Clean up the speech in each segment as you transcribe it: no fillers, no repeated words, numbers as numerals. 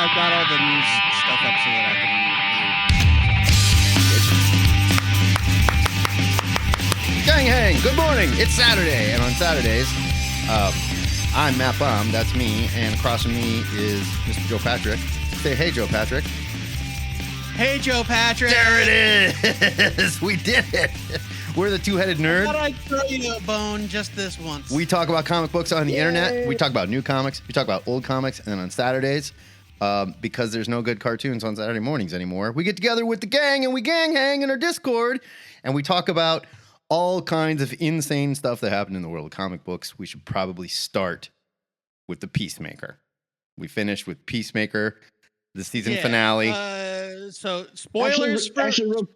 I've got all the news stuff up so that I Gang hang, good morning. It's Saturday, and on Saturdays, I'm Matt Baum, that's me, and across from me is Mr. Joe Patrick. Say hey, Joe Patrick. Hey, Joe Patrick. There it is. We did it. We're the two-headed nerd. I thought I'd throw you a bone just this once. We talk about comic books on the internet. We talk about new comics. We talk about old comics. And then on Saturdays, because there's no good cartoons on Saturday mornings anymore, we get together with the gang and we gang hang in our Discord. And we talk about all kinds of insane stuff that happened in the world of comic books. We should probably start with the Peacemaker. We finished with Peacemaker, the season finale. So spoilers. Actually,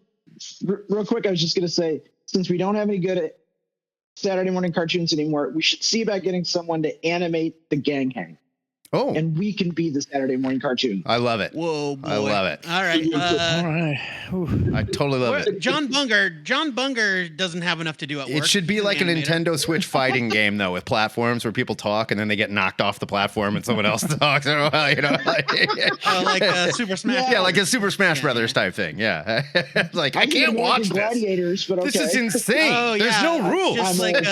real quick, I was just going to say, since we don't have any good Saturday morning cartoons anymore, we should see about getting someone to animate the gang hang. Oh. And we can be the Saturday morning cartoon. I love it. Whoa, boy. I love it. All right. All right. I totally love it. John Bunger doesn't have enough to do at work. It should be like a Nintendo Switch fighting game, though, with platforms where people talk and then they get knocked off the platform and someone else talks. Like Super Smash. Yeah, like a Super Smash Brothers type thing. Yeah. Like, I can't watch Gladiators, but okay. This is insane. Oh, There's no rules. Just like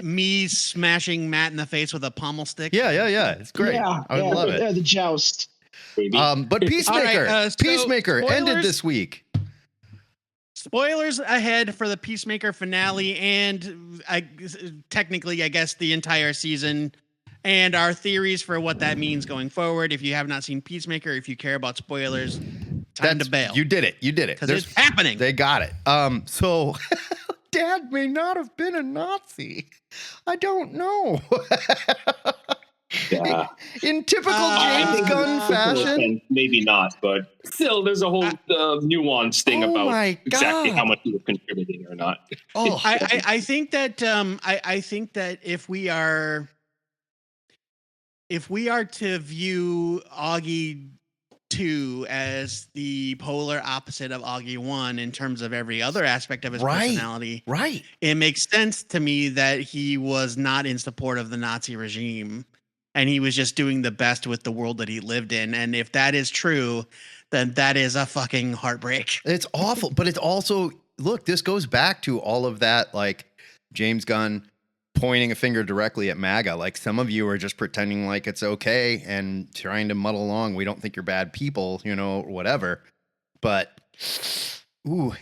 me smashing Matt in the face with a pommel stick. Yeah. It's great. I love it. Yeah, the joust. But Peacemaker, right, Peacemaker spoilers, ended this week. Spoilers ahead for the Peacemaker finale and technically, I guess, the entire season and our theories for what that means going forward. If you have not seen Peacemaker, if you care about spoilers, time to bail. You did it. Because it's happening. They got it. So Dad may not have been a Nazi. I don't know. Yeah. In typical James Gunn fashion, maybe not, but still, there's a whole nuance thing about exactly how much you were contributing or not. I think that I think that if we are to view Augie 2 as the polar opposite of Augie 1 in terms of every other aspect of his personality, right? It makes sense to me that he was not in support of the Nazi regime. And he was just doing the best with the world that he lived in. And if that is true, then that is a fucking heartbreak. It's awful. But it's also, look, this goes back to all of that, like James Gunn pointing a finger directly at MAGA. Like, some of you are just pretending like it's okay and trying to muddle along. We don't think you're bad people, or whatever. But, ooh.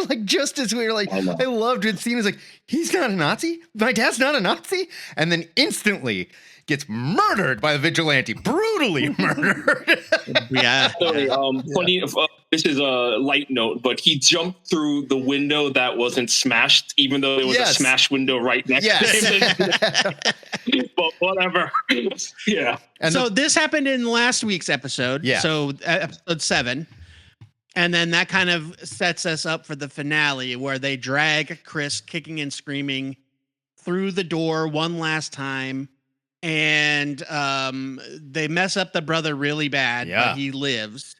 Like, just as we were like, I loved it. Scene is like, he's not a Nazi. My dad's not a Nazi. And then instantly gets murdered by the vigilante, brutally murdered. Yeah. Sorry, funny. This is a light note, but he jumped through the window that wasn't smashed, even though there was a smashed window right next to him. But whatever. Yeah. And so this happened in last week's episode. Yeah. So episode 7. And then that kind of sets us up for the finale where they drag Chris kicking and screaming through the door one last time. And they mess up the brother really bad, but he lives.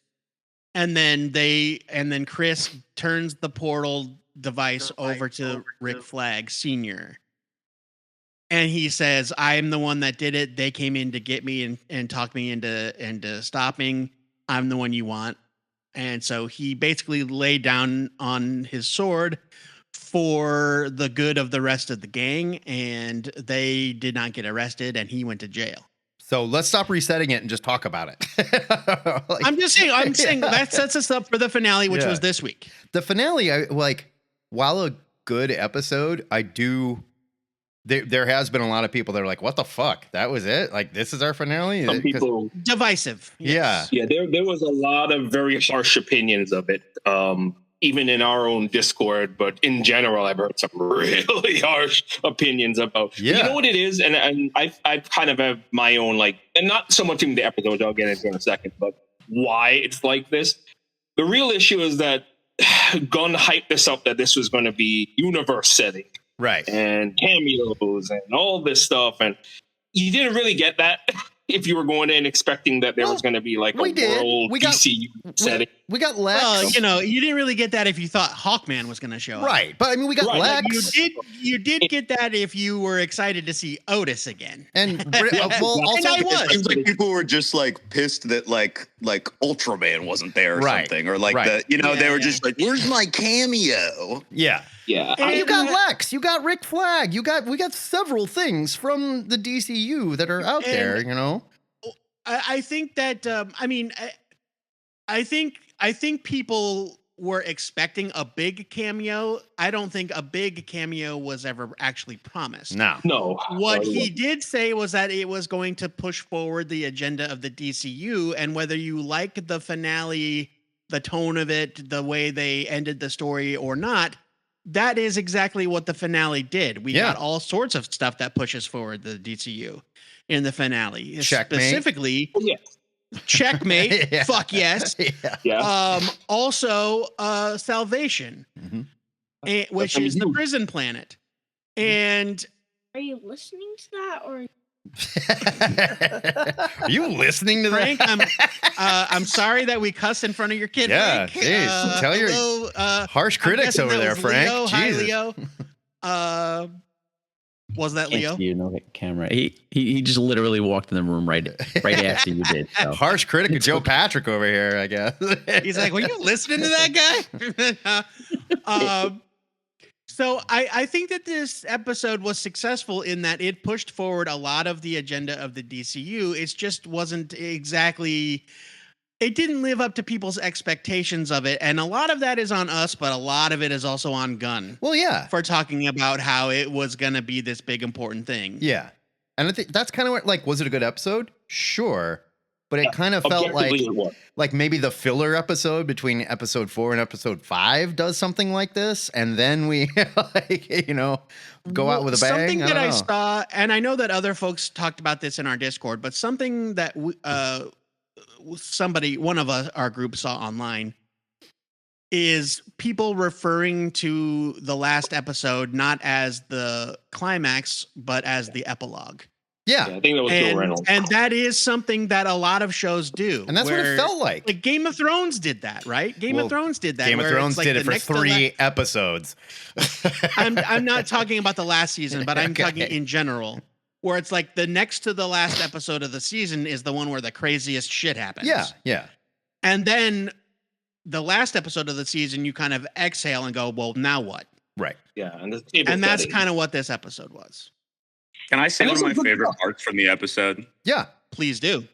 And then Chris turns the portal device over to Rick Flag Sr. And he says, I'm the one that did it. They came in to get me and talk me into stopping. I'm the one you want. And so he basically laid down on his sword for the good of the rest of the gang, and they did not get arrested, and he went to jail. So let's stop resetting it and just talk about it. I'm saying that sets us up for the finale, which was this week. The finale, while a good episode, there has been a lot of people that are like, what the fuck? That was it? Like, this is our finale? Some people divisive. Yes. Yeah. There was a lot of very harsh opinions of it. Even in our own Discord, but in general, I've heard some really harsh opinions about. You know what it is, and I kind of have my own, and not so much in the episode, I'll get into in a second, but why it's like this. The real issue is that Gunn hyped this up that this was going to be universe setting, right? And cameos and all this stuff, and you didn't really get that. if you were going in expecting that there was going to be like a world DCU setting. We got Lex. Well, you didn't really get that if you thought Hawkman was going to show up. Right. But I mean, we got Lex. You did get that if you were excited to see Otis again. And also, it seems like people were just like pissed that like Ultraman wasn't there or something, or like they were just like, "Where's my cameo?" Yeah. Yeah. And you got Lex, you got Rick Flag, we got several things from the DCU that are out there, you know. I think that I think people were expecting a big cameo. I don't think a big cameo was ever actually promised. No. What he did say was that it was going to push forward the agenda of the DCU, and whether you like the finale, the tone of it, the way they ended the story or not, that is exactly what the finale did. We got all sorts of stuff that pushes forward the DCU in the finale. Checkmate. Specifically, Checkmate. Fuck yes. Also, Salvation, which is the prison planet. And are you listening to that, or? Are you listening to Frank, I'm sorry that we cussed in front of your kid. Yeah, Frank. geez. Tell your harsh critics over there, Frank. Leo. Jesus. Hi, Leo. Was that Leo? You know that camera. He just literally walked in the room right after you did. So. Harsh critic of Joe Patrick over here, I guess. He's like, were you listening to that guy? So I think that this episode was successful in that it pushed forward a lot of the agenda of the DCU. It just wasn't exactly, it didn't live up to people's expectations of it. And a lot of that is on us, but a lot of it is also on Gunn. Well, yeah. For talking about how it was going to be this big, important thing. Yeah. And I think that's kind of what, like, was it a good episode? Sure. But it kind of felt like maybe the filler episode between episode 4 and episode 5 does something like this. And then we, go out with a bang. Something that I saw, and I know that other folks talked about this in our Discord, but something that one of our group saw online is people referring to the last episode not as the climax, but as the epilogue. Yeah. I think that was Joe Reynolds. And that is something that a lot of shows do. And that's what it felt like. Like Game of Thrones did that, right? Game of Thrones did that. Game of Thrones did it for 3 episodes. I'm not talking about the last season, but I'm talking in general. Where it's like the next to the last episode of the season is the one where the craziest shit happens. Yeah. And then the last episode of the season, you kind of exhale and go, well, now what? Right. Yeah. And that's kind of what this episode was. Can I say one of my favorite parts from the episode? Yeah. Please do.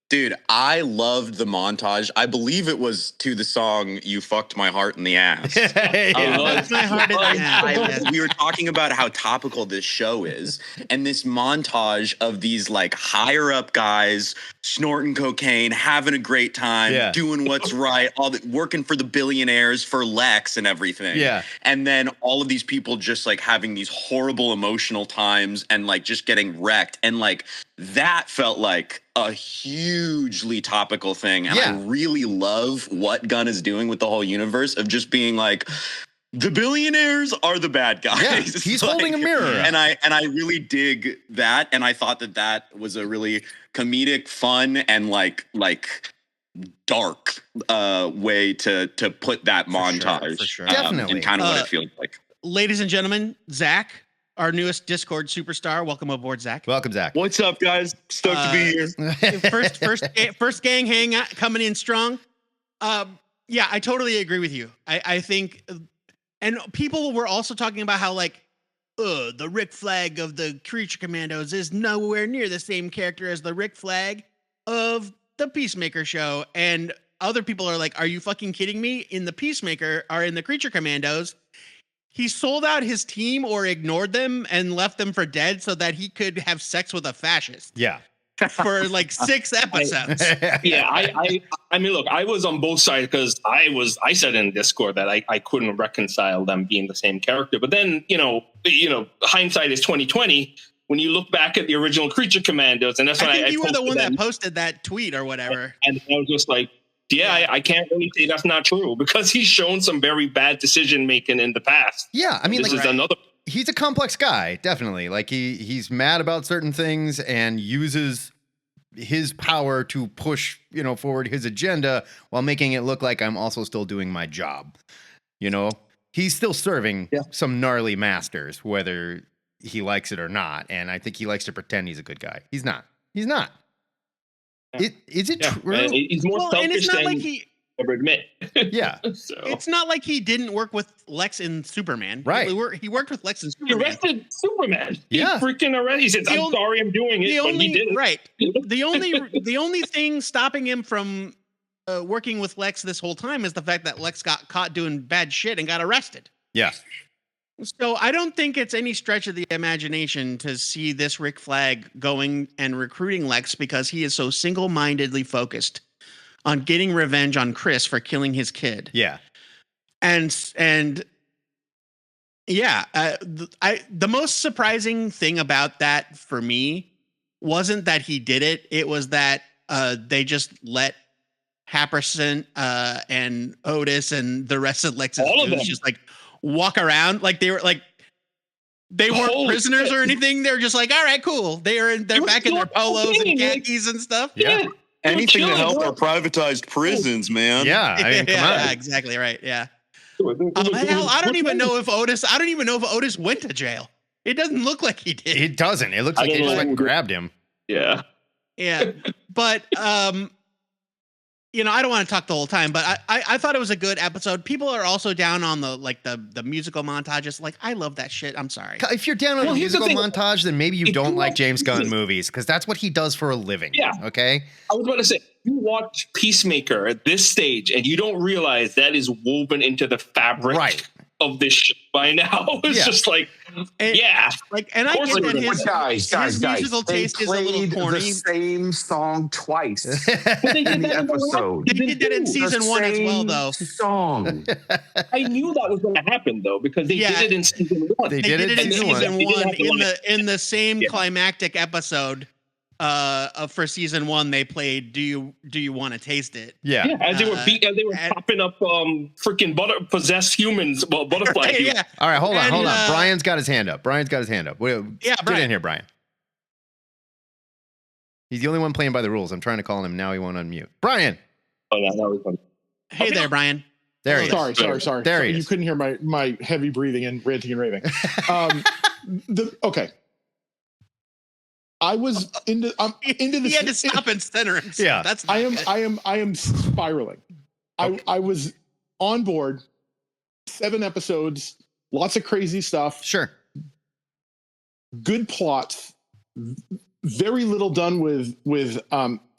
Dude, I loved the montage. I believe it was to the song "You Fucked My Heart in the Ass." My heart in the ass. We were talking about how topical this show is, and this montage of these like higher up guys snorting cocaine, having a great time, doing what's right, working for the billionaires for Lex and everything. Yeah. And then all of these people just like having these horrible emotional times and like just getting wrecked. And like that felt like a hugely topical thing. And I really love what Gunn is doing with the whole universe of just being like, the billionaires are the bad guys. Yeah, he's like, holding a mirror. And I really dig that. And I thought that was a really comedic, fun, and like dark way to put that montage. For sure. Definitely. And kind of what it feels like. Ladies and gentlemen, Zach, our newest Discord superstar. Welcome aboard, Zach. Welcome, Zach. What's up, guys? Stoked to be here. First gang hang coming in strong. Yeah, I totally agree with you. I think, and people were also talking about how like, the Rick Flag of the Creature Commandos is nowhere near the same character as the Rick Flag of the Peacemaker show. And other people are like, are you fucking kidding me? In the Peacemaker or in the Creature Commandos, he sold out his team or ignored them and left them for dead so that he could have sex with a fascist. Yeah. For like 6 episodes. I mean, look, I was on both sides because I said in Discord that I couldn't reconcile them being the same character. But then, hindsight is 2020. When you look back at the original Creature Commandos, and that's when I you were the one that posted that tweet or whatever. And I was just like, I can't really say that's not true because he's shown some very bad decision making in the past. Yeah, I mean, this is another. He's a complex guy, definitely. Like he's mad about certain things and uses his power to push, forward his agenda while making it look like I'm also still doing my job. He's still serving some gnarly masters, whether he likes it or not. And I think he likes to pretend he's a good guy. He's not. Is it true? He's more selfish than he ever admit. Yeah. So. It's not like he didn't work with Lex in Superman. Right. He worked with Lex in He Superman. arrested Superman. Yeah. He freaking arrested. He said, "I'm sorry, I'm doing it," but he didn't. Right. The only thing stopping him from working with Lex this whole time is the fact that Lex got caught doing bad shit and got arrested. Yeah. So I don't think it's any stretch of the imagination to see this Rick Flag going and recruiting Lex because he is so single-mindedly focused on getting revenge on Chris for killing his kid. Yeah. And yeah, the most surprising thing about that for me wasn't that he did it. It was that they just let Happerson and Otis and the rest of Lex's dudes just like walk around like they weren't prisoners or anything. They're just like, all right, cool. They're back in their polos and khakis and stuff. Yeah. Anything to help our privatized prisons, man. Yeah. I mean, come on. Yeah, exactly right. Yeah. Hell, I don't even know if Otis went to jail. It doesn't look like he did. It doesn't. It looks like they just went and grabbed him. Yeah. Yeah. But I don't want to talk the whole time, but I thought it was a good episode. People are also down on the musical montages. Like, I love that shit. I'm sorry. If you're down on a musical montage, then maybe you don't like James Gunn movies because that's what he does for a living. Yeah. Okay. I was about to say, you watch Peacemaker at this stage and you don't realize that is woven into the fabric of this shit by now. It's just like, and I get that his musical taste is a little corny. The same song twice in the episode. They did that in season 1 as well, though. Song. I knew that was going to happen though because they did it in season 1. They did it in season 1 in the same climactic episode. For season 1, they played "Do you want to taste it?" Yeah, as they were popping up freaking possessed humans, butterfly. Yeah. All right, hold on. Brian's got his hand up. Get Brian. in here, Brian. He's the only one playing by the rules. I'm trying to call him now. He won't unmute. Brian. Oh yeah, that was fun. Hey there, Brian. There he is. Sorry. There he is. You couldn't hear my heavy breathing and ranting and raving. Okay. I'm into this. He had to stop and center himself. Yeah, that's. I am spiraling. Okay. I was on board. 7 episodes, lots of crazy stuff. Sure. Good plots. Very little done with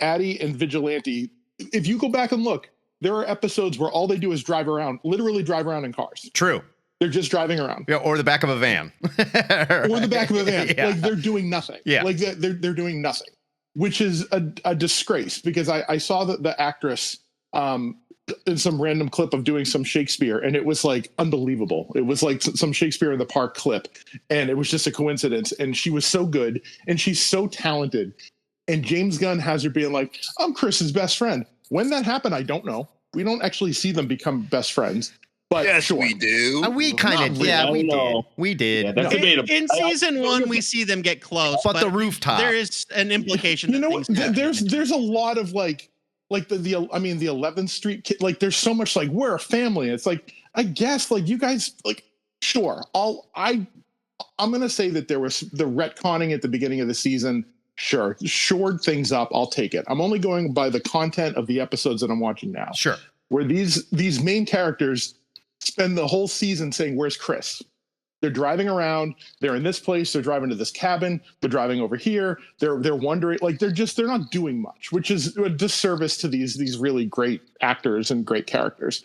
Addie and Vigilante. If you go back and look, there are episodes where all they do is literally drive around in cars. True. They're just driving around. Yeah, or the back of a van. Or the back of a van. Yeah. Like they're doing nothing. Yeah. Like they're doing nothing, which is a disgrace because I saw the actress in some random clip of doing some Shakespeare and it was like unbelievable. It was like some Shakespeare in the Park clip and it was just a coincidence. And she was so good and she's so talented. And James Gunn has her being like, I'm Chris's best friend. When that happened, I don't know. We don't actually see them become best friends. But yes, sure. we do. We kind of, we did. Yeah, that's debatable. In season 1, we see them get close, but the rooftop. There is an implication. You know what? There's a lot of like the 11th Street kid. Like, there's so much like we're a family. It's like I guess like you guys like sure. I'm gonna say that there was the retconning at the beginning of the season. Sure, shored things up. I'll take it. I'm only going by the content of the episodes that I'm watching now. Sure, where these main characters spend the whole season saying, where's Chris? They're driving around. They're in this place. They're driving to this cabin. They're driving over here. They're wondering, like, they're not doing much, which is a disservice to these really great actors and great characters.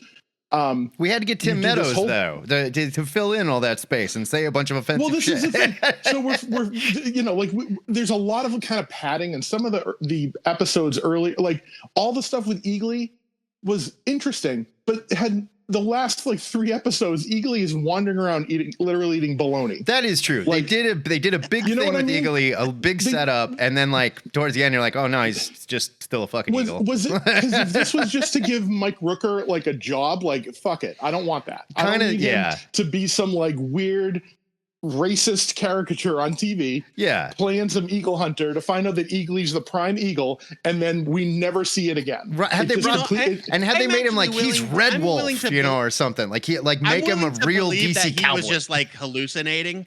We had to get Tim Meadows though to fill in all that space and say a bunch of offensive shit. Is the thing. So we're there's a lot of kind of padding, and some of the episodes early, like all the stuff with Eagly was interesting, but had the last like 3 episodes, Eagly is wandering around literally eating bologna. That is true. Like, they did a big thing with Eagly, a big setup, and then like towards the end, you're like, oh no, he's just still a fucking eagle. Was it? Because if this was just to give Mike Rooker like a job, like fuck it, I don't want that. I don't need him to be some like weird racist caricature on TV. Yeah. Playing some eagle hunter to find out that Eagly's the prime eagle, and then we never see it again. Right. Had they made him like he's Red Wolf, or something like make him a real DC cowboy. He was just like hallucinating.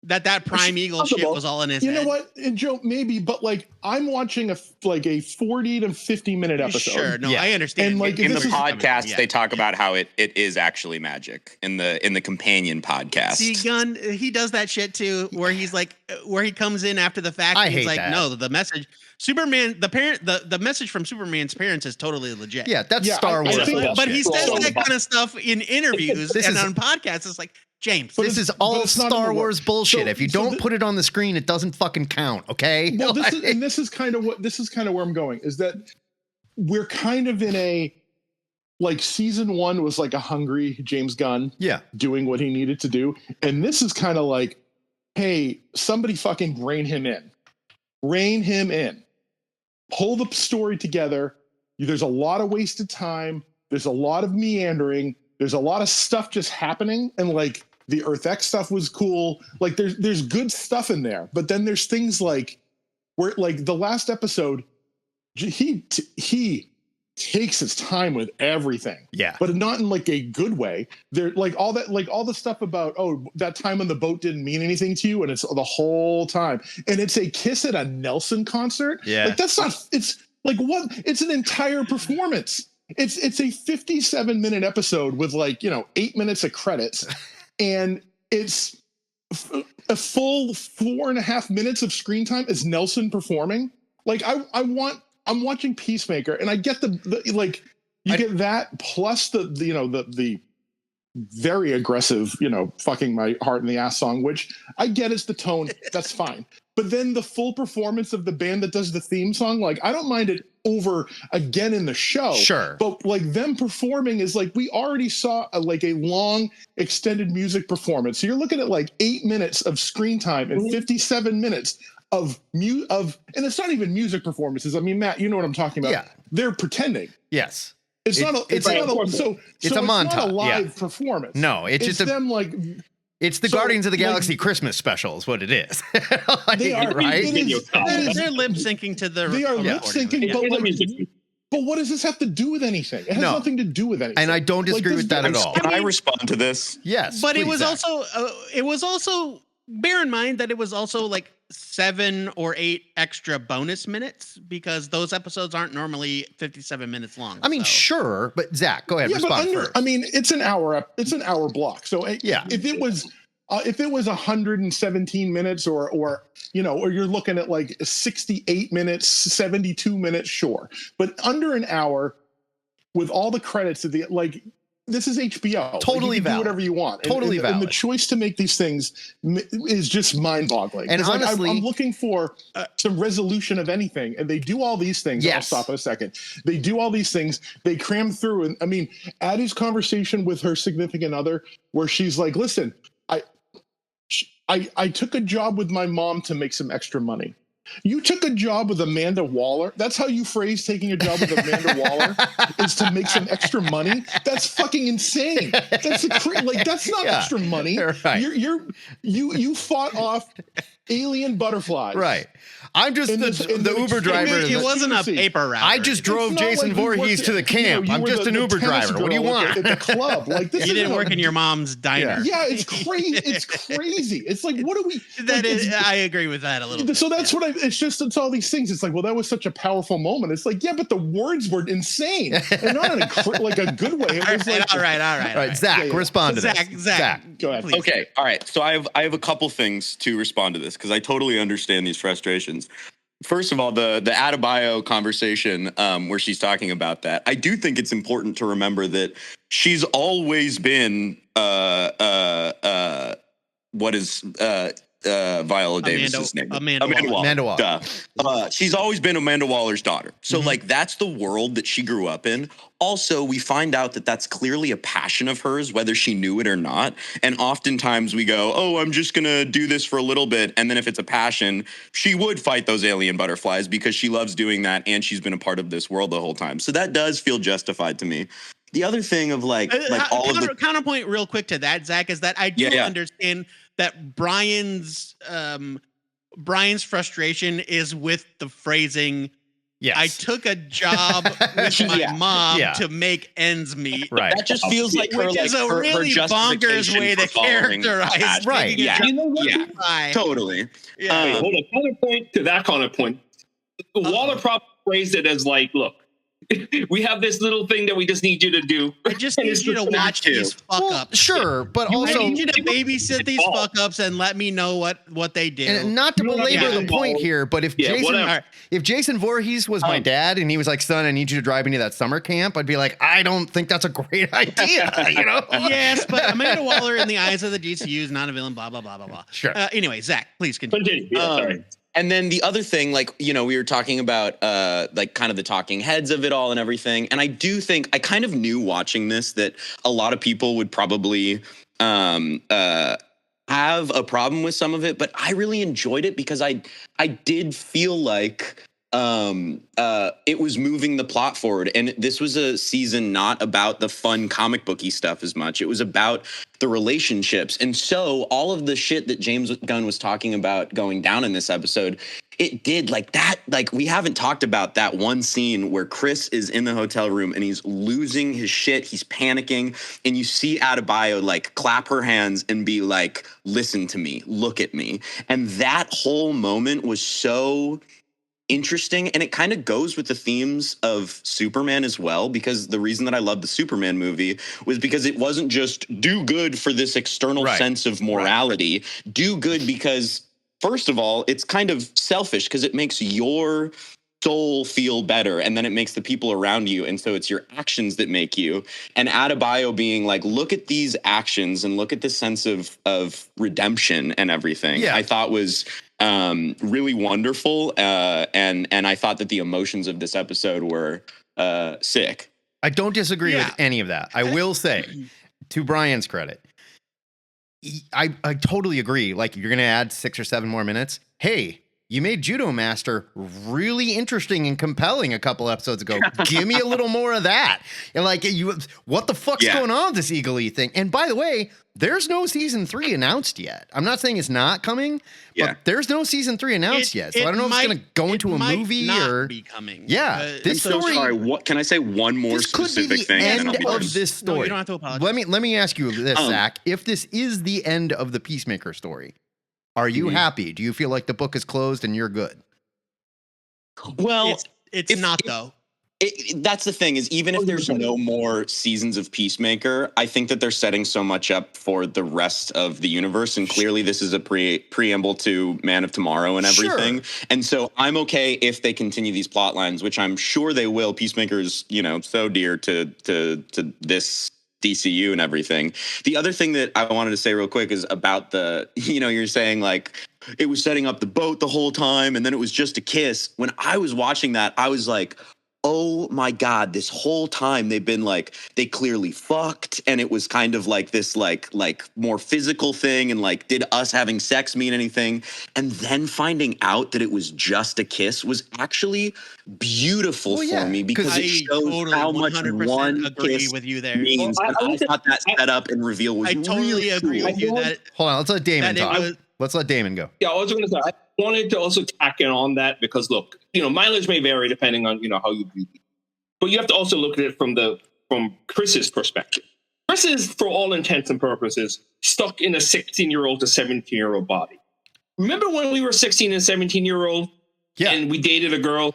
That prime eagle shit was all in his head. You know what, and Joe, maybe, but like I'm watching a 40 to 50 minute episode. Sure, no, I understand. And like in the podcast, they talk about how it is actually magic in the companion podcast. See, Gunn, he does that shit too, where he's like, where he comes in after the fact. I and he's hate like, that. no, the message, Superman, the message from Superman's parents is totally legit. Yeah, that's Star Wars. But he says that kind of stuff in interviews and on podcasts. It's like, James, this is all Star Wars bullshit. If you don't put it on the screen, it doesn't fucking count. Okay. Well, this is kind of where I'm going, is that we're kind of in a, like, season 1 was like a hungry James Gunn, doing what he needed to do, and this is kind of like, hey, somebody fucking rein him in, pull the story together. There's a lot of wasted time. There's a lot of meandering. There's a lot of stuff just happening, and like, the Earth X stuff was cool. Like there's good stuff in there, but then there's things like where, like, the last episode, he takes his time with everything. Yeah. But not in like a good way. There, like all the stuff about, oh, that time on the boat didn't mean anything to you, and it's the whole time. And it's a kiss at a Nelson concert. Yeah. Like that's not, it's like what? It's an entire performance. It's a 57-minute episode with 8 minutes of credits, and it's a full 4.5 minutes of screen time is Nelson performing. Like I'm watching Peacemaker, and I get get that plus the very aggressive, fucking my heart in the ass song, which I get is the tone. That's fine. But then the full performance of the band that does the theme song, like, I don't mind it over again in the show. Sure. But like them performing is like, we already saw a long extended music performance. So you're looking at like 8 minutes of screen time and 57 minutes of and it's not even music performances. I mean, Matt, you know what I'm talking about. Yeah. They're pretending. Yes. It's not a montage. Not a live performance. No, it's just them like. It's the Guardians of the Galaxy Christmas special is what it is. They are, right? They're lip syncing to the. They are lip syncing, but what does this have to do with anything? It has nothing to do with anything. And I don't disagree with that at all. Can I respond to this? Yes, but please, it was Zach. also. Bear in mind that it was also like 7 or 8 extra bonus minutes, because those episodes aren't normally 57 minutes long. I mean, sure, but Zach, go ahead. Respond first. I mean, it's an hour block. So if it was 117 minutes or you're looking at like 68 minutes, 72 minutes, sure. But under an hour with all the credits of this is HBO. Totally you can valid. do whatever you want. Totally valid. And the choice to make these things is just mind-boggling. And honestly, I'm looking for some resolution of anything, and they do all these things. Yes. I'll stop in a second. They do all these things. They cram through, and I mean, Addie's conversation with her significant other, where she's like, "Listen, I took a job with my mom to make some extra money. You took a job with Amanda Waller. That's how you phrase taking a job with Amanda Waller, is to make some extra money. That's fucking insane. That's that's not extra money. Right. You fought off alien butterflies. Right. I'm just the Uber driver. It wasn't a paper route. I just drove Jason Voorhees to the camp. I'm just an Uber driver. What do you want? At the club. Like, this you didn't work in your mom's diner. Yeah, it's crazy. It's crazy. It's like, what do we? I agree with that a little bit. So that's what it's all these things. It's like, well, that was such a powerful moment. It's like, yeah, but the words were insane, and not in a good way. It was all right. Zach, respond to this. Zach, go ahead. Please. Okay, all right. So I have a couple things to respond to this, because I totally understand these frustrations. First of all, the Adebayo conversation where she's talking about that, I do think it's important to remember that she's always been Viola Davis's name? Amanda Waller. She's always been Amanda Waller's daughter. So that's the world that she grew up in. Also, we find out that that's clearly a passion of hers, whether she knew it or not. And oftentimes we go, oh, I'm just going to do this for a little bit. And then if it's a passion, she would fight those alien butterflies because she loves doing that. And she's been a part of this world the whole time. So that does feel justified to me. The other thing of all of the counterpoint real quick to that, Zach, is that I do understand that Brian's frustration is with the phrasing. Yes. I took a job with my mom to make ends meet. Right. That just feels like her, which like is a her really bonkers way to characterize. Right. making a Yeah. job You know what? with my- Totally. Yeah. Wait, hold on. Counterpoint to that counterpoint. Waller probably phrased it as like, look, we have this little thing that we just need you to do. I just need you to watch these fuck ups. Sure, but also I need you to babysit these fuck ups and let me know what they do. and not to belabor the point here, but if Jason Voorhees was my dad and he was like, son, I need you to drive me to that summer camp, I'd be like, I don't think that's a great idea, you know? Yes, but Amanda Waller in the eyes of the DCU is not a villain, blah, blah, blah, blah, blah. Sure. Anyway, Zach, please continue. Sorry. And then the other thing, like, you know, we were talking about like kind of the talking heads of it all and everything. And I do think I kind of knew watching this that a lot of people would probably have a problem with some of it. But I really enjoyed it because I did feel like it was moving the plot forward. And this was a season not about the fun comic booky stuff as much. It was about the relationships. And so all of the shit that James Gunn was talking about going down in this episode, it did like that. Like, we haven't talked about that one scene where Chris is in the hotel room and he's losing his shit. He's panicking. And you see Adebayo like clap her hands and be like, listen to me, look at me. And that whole moment was so interesting, and it kind of goes with the themes of Superman as well, because the reason that I love the Superman movie was because it wasn't just do good for this external sense of morality, do good because, first of all, it's kind of selfish because it makes your soul feel better, and then it makes the people around you, and so it's your actions that make you. And Adebayo being like, look at these actions and look at the sense of redemption and everything, I thought was really wonderful, and I thought that the emotions of this episode were sick. I don't disagree with any of that. I will say, to Brian's credit, I totally agree. Like, you're going to add 6 or 7 more minutes. Hey, you made Judo Master really interesting and compelling a couple episodes ago. Give me a little more of that. And like, what the fuck's going on with this Eagle-Y thing? And by the way, there's no season 3 announced yet. I'm not saying it's not coming, but there's no season 3 announced yet. So I don't know if it's going to go into a movie or be coming. Yeah, this I'm so story. Sorry, what can I say? One more This could be specific the thing. end and then I'll be of this story. No, you don't have to apologize. Let me ask you this, Zach. If this is the end of the Peacemaker story, are you happy? Do you feel like the book is closed and you're good? Well, it's not though. That's the thing, is even if there's no more seasons of Peacemaker, I think that they're setting so much up for the rest of the universe. And clearly this is a preamble to Man of Tomorrow and everything. Sure. And so I'm okay if they continue these plot lines, which I'm sure they will. Peacemaker's, you know, so dear to this DCU and everything. The other thing that I wanted to say real quick is about the, you know, you're saying like it was setting up the boat the whole time and then it was just a kiss. When I was watching that, I was like, oh my God, this whole time they've been like, they clearly fucked. And it was kind of like this, like more physical thing. And like, did us having sex mean anything? And then finding out that it was just a kiss was actually beautiful for me, because it shows how much one kiss with you there. means. Well, I thought that setup and reveal was totally agree cool. with you. That Hold on, let's let Damon talk. Let's let Damon go. Yeah, I was going to say, I wanted to also tack in on that because, look, you know, mileage may vary depending on, you know, how you view it. But you have to also look at it from Chris's perspective. Chris is, for all intents and purposes, stuck in a 16-year-old to 17-year-old body. Remember when we were 16 and 17-year-old and we dated a girl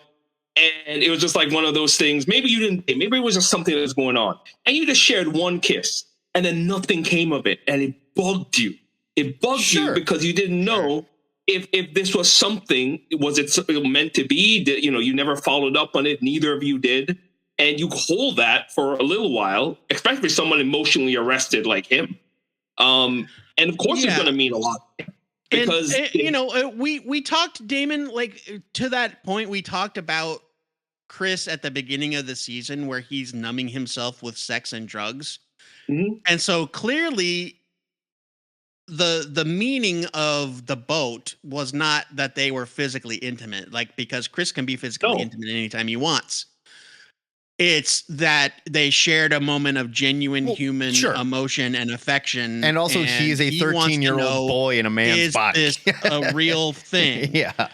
and it was just like one of those things. Maybe you didn't, maybe it was just something that was going on. And you just shared one kiss and then nothing came of it and it bugged you. It bugged you because you didn't know if this was something, was it meant to be? Did, you know, you never followed up on it. Neither of you did. And you hold that for a little while, especially someone emotionally arrested like him. And of course it's going to mean a lot. Because, you know, we talked, Damon, like to that point, we talked about Chris at the beginning of the season where he's numbing himself with sex and drugs. Mm-hmm. And so clearly the meaning of the boat was not that they were physically intimate, like, because Chris can be physically intimate anytime he wants. It's that they shared a moment of genuine human sure. emotion and affection. And also, he's a 13-year-old boy in a man's body. Is this a real thing? Yeah.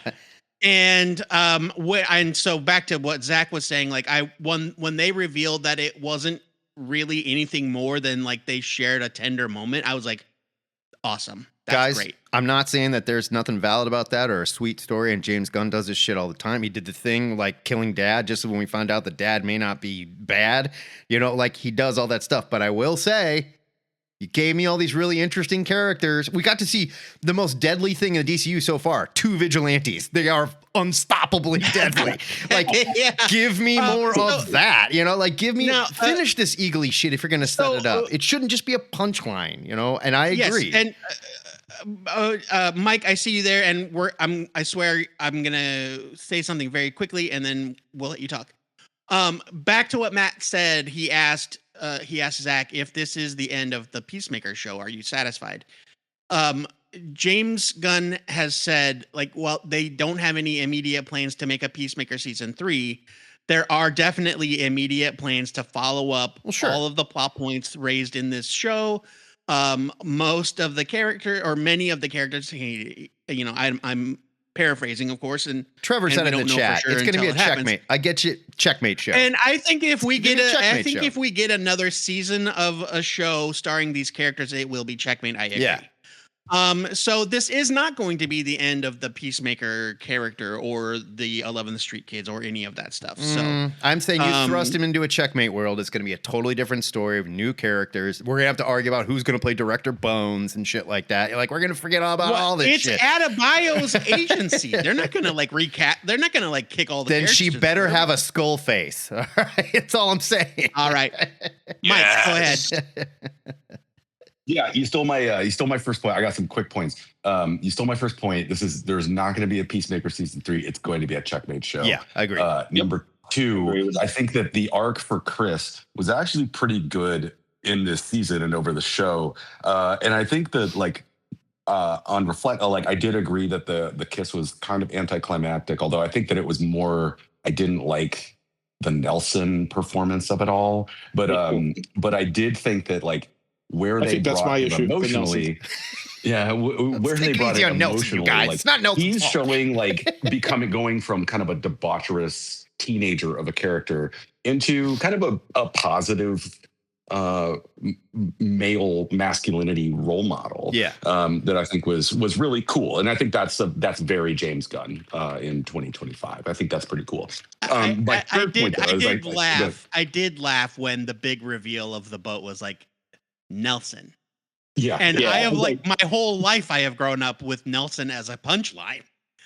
And and so back to what Zach was saying, like when they revealed that it wasn't really anything more than like they shared a tender moment, I was like, awesome. That's Guys, great. I'm not saying that there's nothing valid about that or a sweet story, and James Gunn does this shit all the time. He did the thing like killing dad just when we find out that dad may not be bad. You know, like he does all that stuff. But I will say, you gave me all these really interesting characters. We got to see the most deadly thing in the DCU so far. 2 vigilantes. They are unstoppably deadly. Like, give me more of that. You know, like finish this eagly shit if you're going to set it up. It shouldn't just be a punchline, you know, and I agree. And Mike, I see you there, and I swear I'm gonna say something very quickly, and then we'll let you talk. Back to what Matt said. He asked Zach if this is the end of the Peacemaker show. Are you satisfied? James Gunn has said, like, well, they don't have any immediate plans to make a Peacemaker season 3. There are definitely immediate plans to follow up all of the plot points raised in this show. Most of the character, or many of the characters, you know, I'm paraphrasing, of course, and Trevor said in the chat, it's going to be a checkmate. I get you, checkmate show. And I think if we get another season of a show starring these characters, it will be checkmate. I agree. Yeah. So this is not going to be the end of the Peacemaker character or the 11th Street Kids or any of that stuff. So I'm saying you thrust him into a checkmate world. It's going to be a totally different story of new characters. We're going to have to argue about who's going to play Director Bones and shit like that. Like, we're going to forget all about all this shit. It's Adebayo's agency. They're not going to like recap. They're not going to like kick all the Then she better have a skull face. All right. That's all I'm saying. All right. Mike, go ahead. Yeah, you stole my first point. I got some quick points. You stole my first point. There's not going to be a Peacemaker season 3. It's going to be a checkmate show. Yeah, I agree. Number 2, I think that the arc for Chris was actually pretty good in this season and over the show. And I think that on reflect, I did agree that the kiss was kind of anticlimactic. Although I think that it was more. I didn't like the Nelson performance of it all. But I did think that where they brought him emotionally, where they brought him emotionally, it's not Nelson's he's fault. showing going from kind of a debaucherous teenager of a character into kind of a positive male masculinity role model. That I think was really cool, and I think that's very James Gunn in 2025. I think that's pretty cool. I did laugh when the big reveal of the boat was like Nelson. I have my whole life I have grown up with Nelson as a punchline.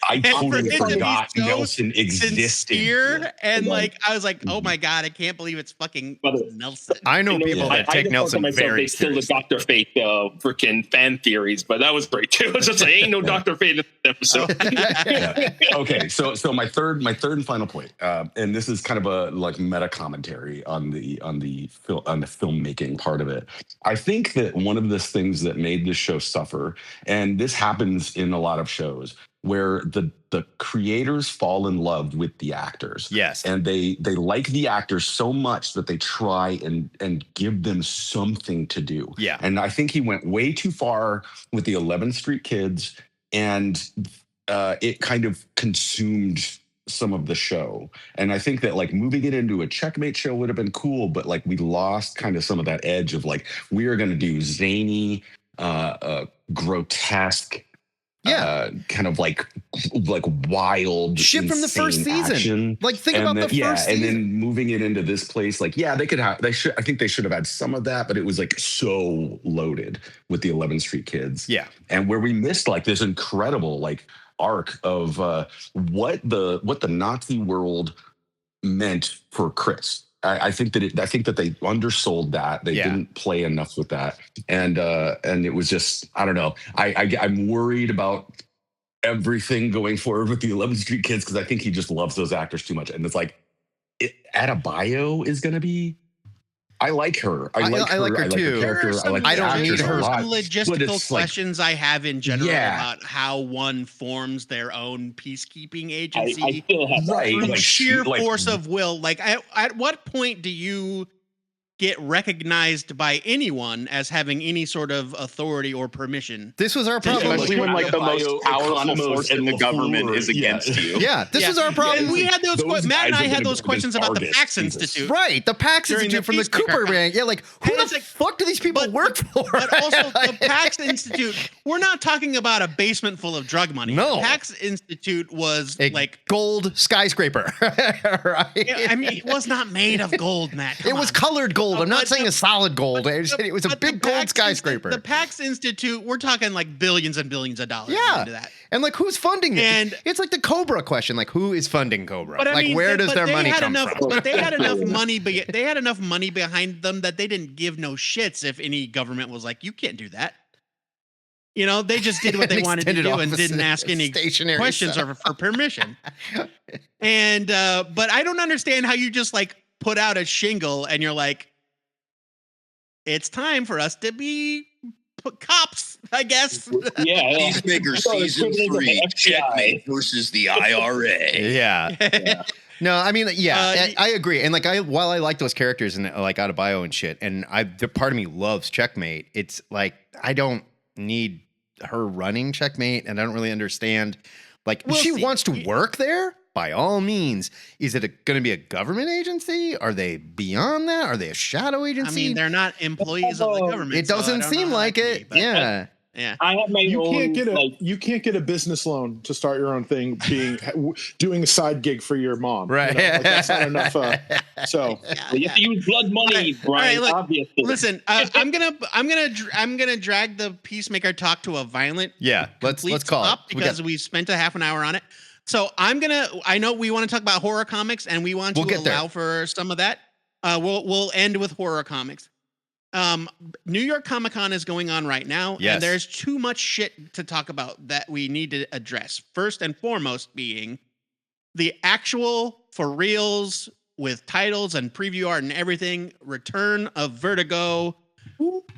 I totally forgot Nelson existed. And I was like, oh my God, I can't believe it's fucking Nelson. I know people that take Nelson very seriously. They still the Dr. Fate freaking fan theories, but that was great too. It's just ain't no Dr. Fate in this episode. Okay, so my third and final point, and this is kind of a meta commentary on the filmmaking part of it. I think that one of the things that made this show suffer, and this happens in a lot of shows, where the creators fall in love with the actors. Yes. And they like the actors so much that they try and give them something to do. Yeah. And I think he went way too far with the 11th Street Kids, and it kind of consumed some of the show. And I think that moving it into a checkmate show would have been cool, but we lost kind of some of that edge of we are going to do zany, grotesque, kind of wild shit from the first season. Action. Think about the first season. And then moving it into this place, I think they should have had some of that, but it was so loaded with the 11th Street Kids. Yeah. And where we missed this incredible arc of what the Nazi world meant for Chris. I think that they undersold that. They didn't play enough with that, and it was just, I don't know. I'm worried about everything going forward with the 11th Street Kids because I think he just loves those actors too much, and it's Adebayo is going to be I like her. I like her too. character. I like I the don't need actress her. a lot. Some But logistical it's like, questions I have in general Yeah. about how one forms their own peacekeeping I agency still have that. right, through like sheer like force of will. Like, at what point do you get recognized by anyone as having any sort of authority or permission? This was our problem. Especially when like the most Bio, powerful Economos, force in and the government LaFleur, is against you. Yeah, this was our problem. And we had those. Those Matt and guys I are had gonna those go questions about the against PAX targets. Institute. Right, the PAX During Institute the from the Peacemaker Cooper con. rank. Yeah, like who And the it's like- fuck do these people work for? But also, the PAX Institute, we're not talking about a basement full of drug money. No. The PAX Institute was a like, gold skyscraper. Right? I mean, it was not made of gold, Matt. It was colored gold. I'm not But saying a solid gold. I just said it was a but the big gold PAX skyscraper. The PAX Institute, we're talking like billions and billions of dollars Yeah. into that. And like, who's funding it? And- It's like the Cobra question. Like, who is funding Cobra? But I Like, mean, where they- does but their they money had come enough, from? But they had enough money. They had enough money behind them that they didn't give no shits if any government was like, "You can't do that." You know, they just did what they An wanted to extended do and office didn't ask any stationary questions cell. or for permission. And but I don't understand how you just like put out a shingle and you're like, it's time for us to be cops, I guess. Yeah. Peacemaker So season equivalent of the 3, FBI. checkmate versus the IRA. Yeah. No, I mean, yeah, Uh, I agree. And like, while I like those characters and like out of bio and shit, and the part of me loves Checkmate. It's like I don't need her running Checkmate, and I don't really understand. Like, We'll if she see. wants to work there, by all means. Is it going to be a government agency? Are they beyond that? Are they a shadow I agency? mean, they're not employees of the government. It so I doesn't don't know seem how like that could it. be, but- Yeah. Yeah. I have my You own. can't get a business loan to start your own thing. Doing a side gig for your mom, Right? You know, like that's not enough. So You have to use blood money, Brian. All right, look, obviously. Listen, I'm gonna drag the Peacemaker talk to a violent Yeah. Let's call stop it. because we spent a half an hour on it. So I know we want to talk about horror comics and we want to allow for some of that. We'll end with horror comics. New York Comic Con is going on right now, Yes. and there's too much shit to talk about that we need to address. First and foremost being the actual for reals with titles and preview art and everything return of Vertigo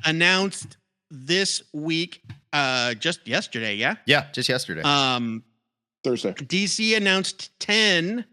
announced this week, just yesterday. Yeah. Yeah. Just yesterday. Thursday. DC announced 10.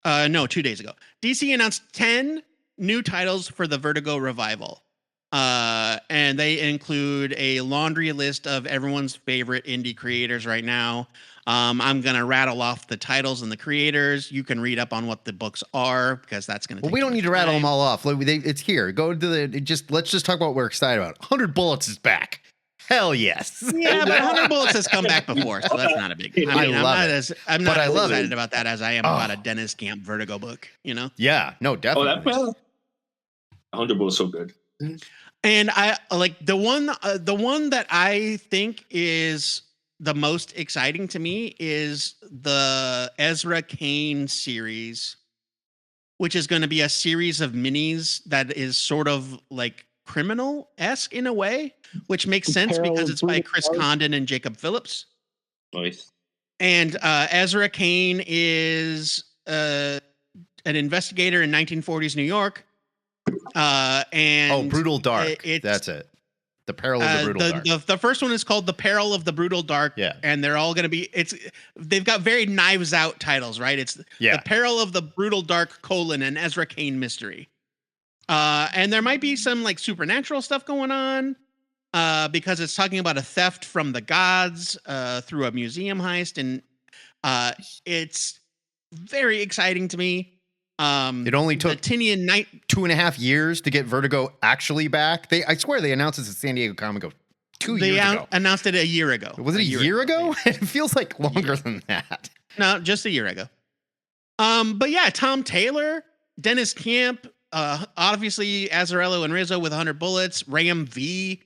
2 days ago. DC announced 10 new titles for the Vertigo revival. And they include a laundry list of everyone's favorite indie creators right now. I'm going to rattle off the titles and the creators. You can read up on what the books are because that's going to Well, we don't need to rattle them all off. Like, it's here. Go to let's just talk about what we're excited about. 100 Bullets is back. Hell yes. Yeah, but 100 Bullets has come back before, so that's not a big. I'm not as excited about that as I am about a Dennis Camp Vertigo book. You know? Yeah. No, definitely. that 100 was so good. And I like the one that I think is the most exciting to me is the Ezra Kane series, which is going to be a series of minis that is sort of like criminal-esque in a way, which makes sense because it's by Chris Condon and Jacob Phillips. Nice. And Ezra Kane is an investigator in 1940s New York. And Brutal Dark. That's it. The Peril of the Brutal Dark. The first one is called The Peril of the Brutal Dark. Yeah. And they're all going to be, they've got very Knives Out titles, right? It's The Peril of the Brutal Dark, an Ezra Kane mystery. And there might be some like supernatural stuff going on because it's talking about a theft from the gods through a museum heist. And it's very exciting to me. It only took 2.5 years to get Vertigo actually back. I swear they announced this at San Diego Comic-Con 2 years ago. They announced it a year ago. Was it a year ago? It feels like longer than that. No, just a year ago. But yeah, Tom Taylor, Dennis Camp, obviously Azzarello and Rizzo with 100 Bullets, Ram V,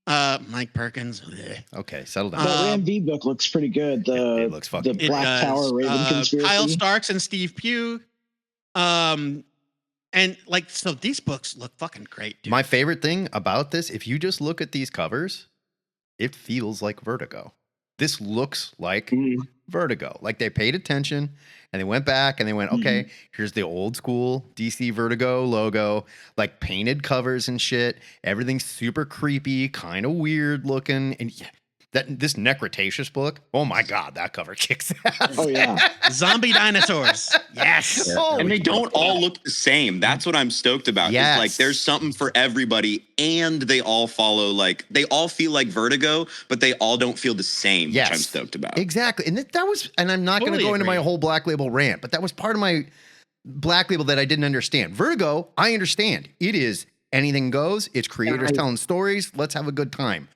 Mike Perkins. Bleh. Okay, settle down. The Ram V book looks pretty good. It looks fucking the Black Tower Raven conspiracy. Kyle Starks and Steve Pugh. And like, so these books look fucking great, dude. My favorite thing about this, if you just look at these covers, it feels like Vertigo. This looks like Vertigo. Like they paid attention and they went back and they went, okay, here's the old school DC Vertigo logo, like painted covers and shit. Everything's super creepy, kind of weird looking. And this Necretaceous book, oh my God, that cover kicks ass. Oh yeah. Zombie dinosaurs. Yes. And they don't all look the same. That's what I'm stoked about. Yes. Like there's something for everybody, and they all follow, like they all feel like Vertigo, but they all don't feel the same, which I'm stoked about. Exactly. And that was, and I'm not going to go into my whole Black Label rant, but that was part of my Black Label that I didn't understand. Vertigo, I understand. It is anything goes. It's creators telling stories. Let's have a good time.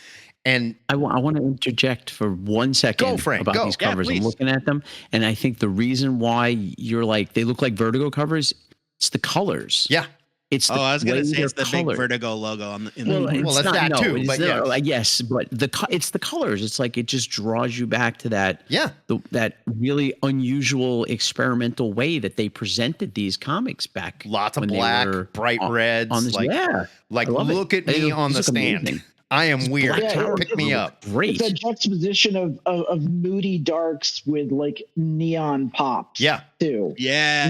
And I want to interject for 1 second about these covers. I'm looking at them, and I think the reason why you're like, they look like Vertigo covers, it's the colors. Yeah. It's the I was going to say it's the colored. big Vertigo logo on the. Well, that's that too. But yes, but it's the colors. It's like it just draws you back to that. Yeah. That really unusual experimental way that they presented these comics back. Lots of black, bright reds. Like look at me on the stand. Amazing. I am weird. Pick me up. Great. It's a juxtaposition of moody darks with like neon pops. Yeah. Too. Yeah.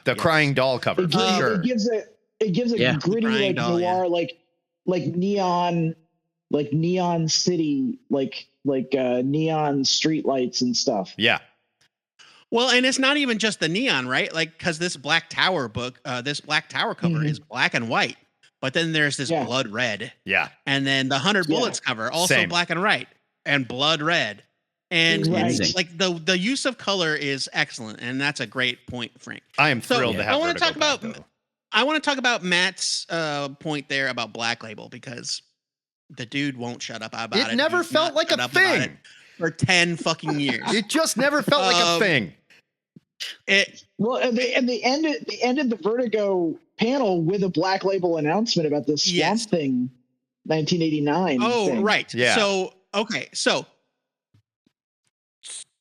The crying doll cover. It gives a gritty like noir, like neon city, like neon streetlights and stuff. Yeah. Well, and it's not even just the neon, right? Like, because this Black Tower book, this Black Tower cover is black and white. But then there's this blood red. Yeah. And then the 100 Bullets cover, also black and white and blood red. And it's like the use of color is excellent. And that's a great point, Frank. I am thrilled to have I want to talk about Matt's point there about Black Label, because the dude won't shut up about it. It never felt like a thing for 10 fucking years. It just never felt like a thing. They ended the Vertigo panel with a Black Label announcement about this Swamp Thing 1989 thing. Right. Yeah. So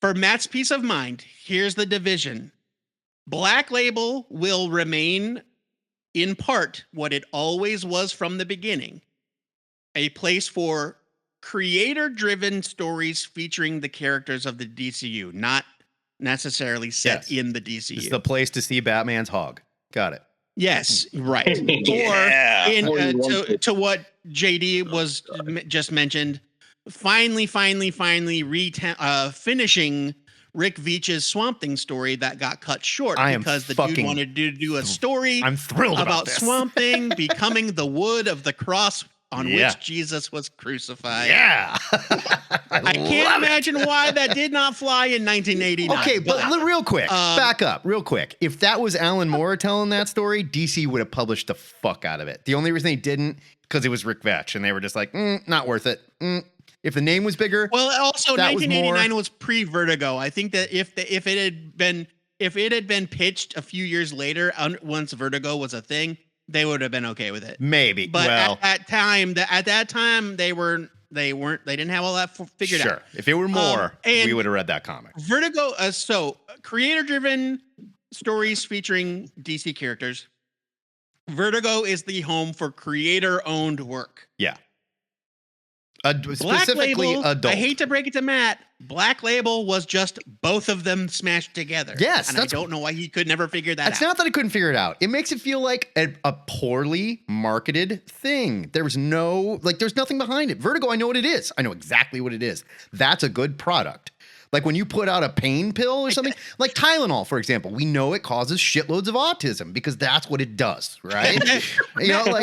for Matt's peace of mind, here's the division. Black Label will remain in part what it always was from the beginning, a place for creator-driven stories featuring the characters of the DCU, not necessarily set in the DCU. It's the place to see Batman's hog. Got it. Yes, right. Or to what JD was just mentioned, finally finishing Rick Veitch's Swamp Thing story that got cut short because the dude wanted to do a story about Swamp Thing becoming the wood of the cross on which Jesus was crucified. Yeah. I can't imagine why that did not fly in 1989. Okay, but real quick, back up real quick. If that was Alan Moore telling that story, DC would have published the fuck out of it. The only reason they didn't, because it was Rick Veitch, and they were just like, not worth it. If the name was bigger, well, also 1989 was pre-Vertigo. I think that if it had been pitched a few years later, once Vertigo was a thing, they would have been okay with it. Maybe. But at that time, they didn't have all that figured out. Sure. If it were more, we would have read that comic. Vertigo, so creator-driven stories featuring DC characters. Vertigo is the home for creator-owned work. Yeah. Black Specifically Label, adult. I hate to break it to Matt, Black Label was just both of them smashed together. Yes. And I don't know why he could never figure that out. It's not that I couldn't figure it out. It makes it feel like a poorly marketed thing. There's nothing behind it. Vertigo, I know what it is. I know exactly what it is. That's a good product. Like when you put out a pain pill or something, like Tylenol, for example, we know it causes shitloads of autism because that's what it does, right? Tylenol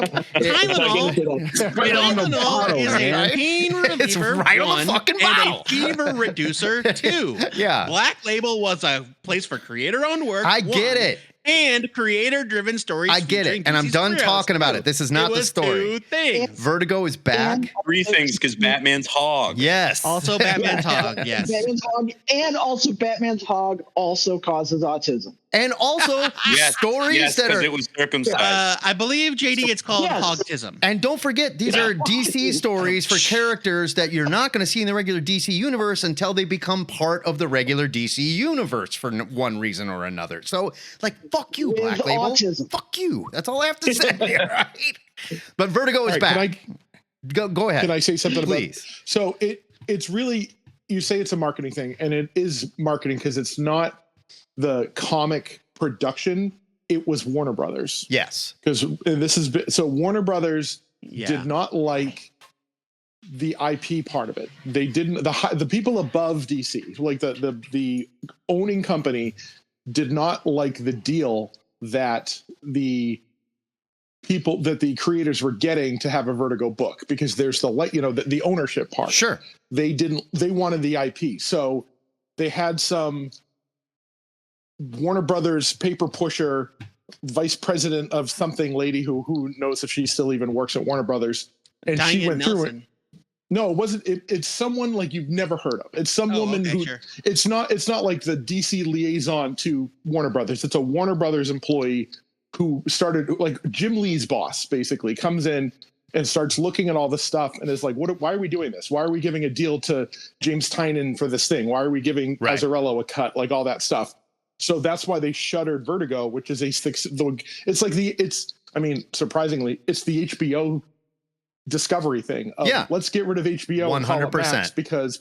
is a pain reliever, it's right on the fucking bottle, and a fever reducer, 2. Yeah. Black Label was a place for creator-owned work. I get it. And creator-driven stories. I get it. And I'm done talking about it. This is not the story. 2 things. Vertigo is back. 3 things, because Batman's hog. Yes. Also Batman's hog. Yes. Batman's hog, and also Batman's hog also causes autism. And also stories that are. It was circumcised. I believe, JD, it's called hogsism. And don't forget, these are DC stories for characters that you're not going to see in the regular DC universe until they become part of the regular DC universe for one reason or another. So, fuck you, Black Label. Autism. Fuck you. That's all I have to say. Right? But Vertigo is back. Go ahead. Can I say something Please. about? So it's really you say it's a marketing thing, and it is marketing because it's not the comic production. It was Warner Brothers. Yes. Because so Warner Brothers did not like the IP part of it. They didn't, the people above DC, like the owning company, did not like the deal that the people, that the creators were getting to have a Vertigo book, because there's the ownership part. Sure. They wanted the IP. So they had some Warner Brothers paper pusher, vice president of something lady who knows if she still even works at Warner Brothers. And Diane she went Nelson. through it. No, it wasn't. It's someone like you've never heard of. It's some woman who. Sure. It's not like the DC liaison to Warner Brothers. It's a Warner Brothers employee who started, like Jim Lee's boss, basically comes in and starts looking at all the stuff and is like, why are we doing this? Why are we giving a deal to James Tynion for this thing? Why are we giving Azzarello a cut? Like all that stuff. So that's why they shuttered Vertigo, which is surprisingly, it's the HBO Discovery thing. Let's get rid of HBO 100% because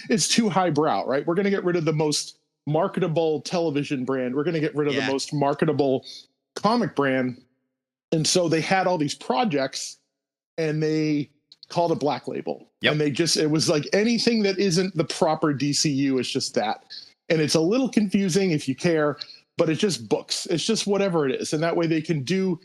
it's too highbrow, right? We're going to get rid of the most marketable television brand. We're going to get rid of the most marketable comic brand. And so they had all these projects and they called it Black Label. Yep. And it was like anything that isn't the proper DCU is just that. And it's a little confusing if you care, but it's just books. It's just whatever it is. And that way they can do,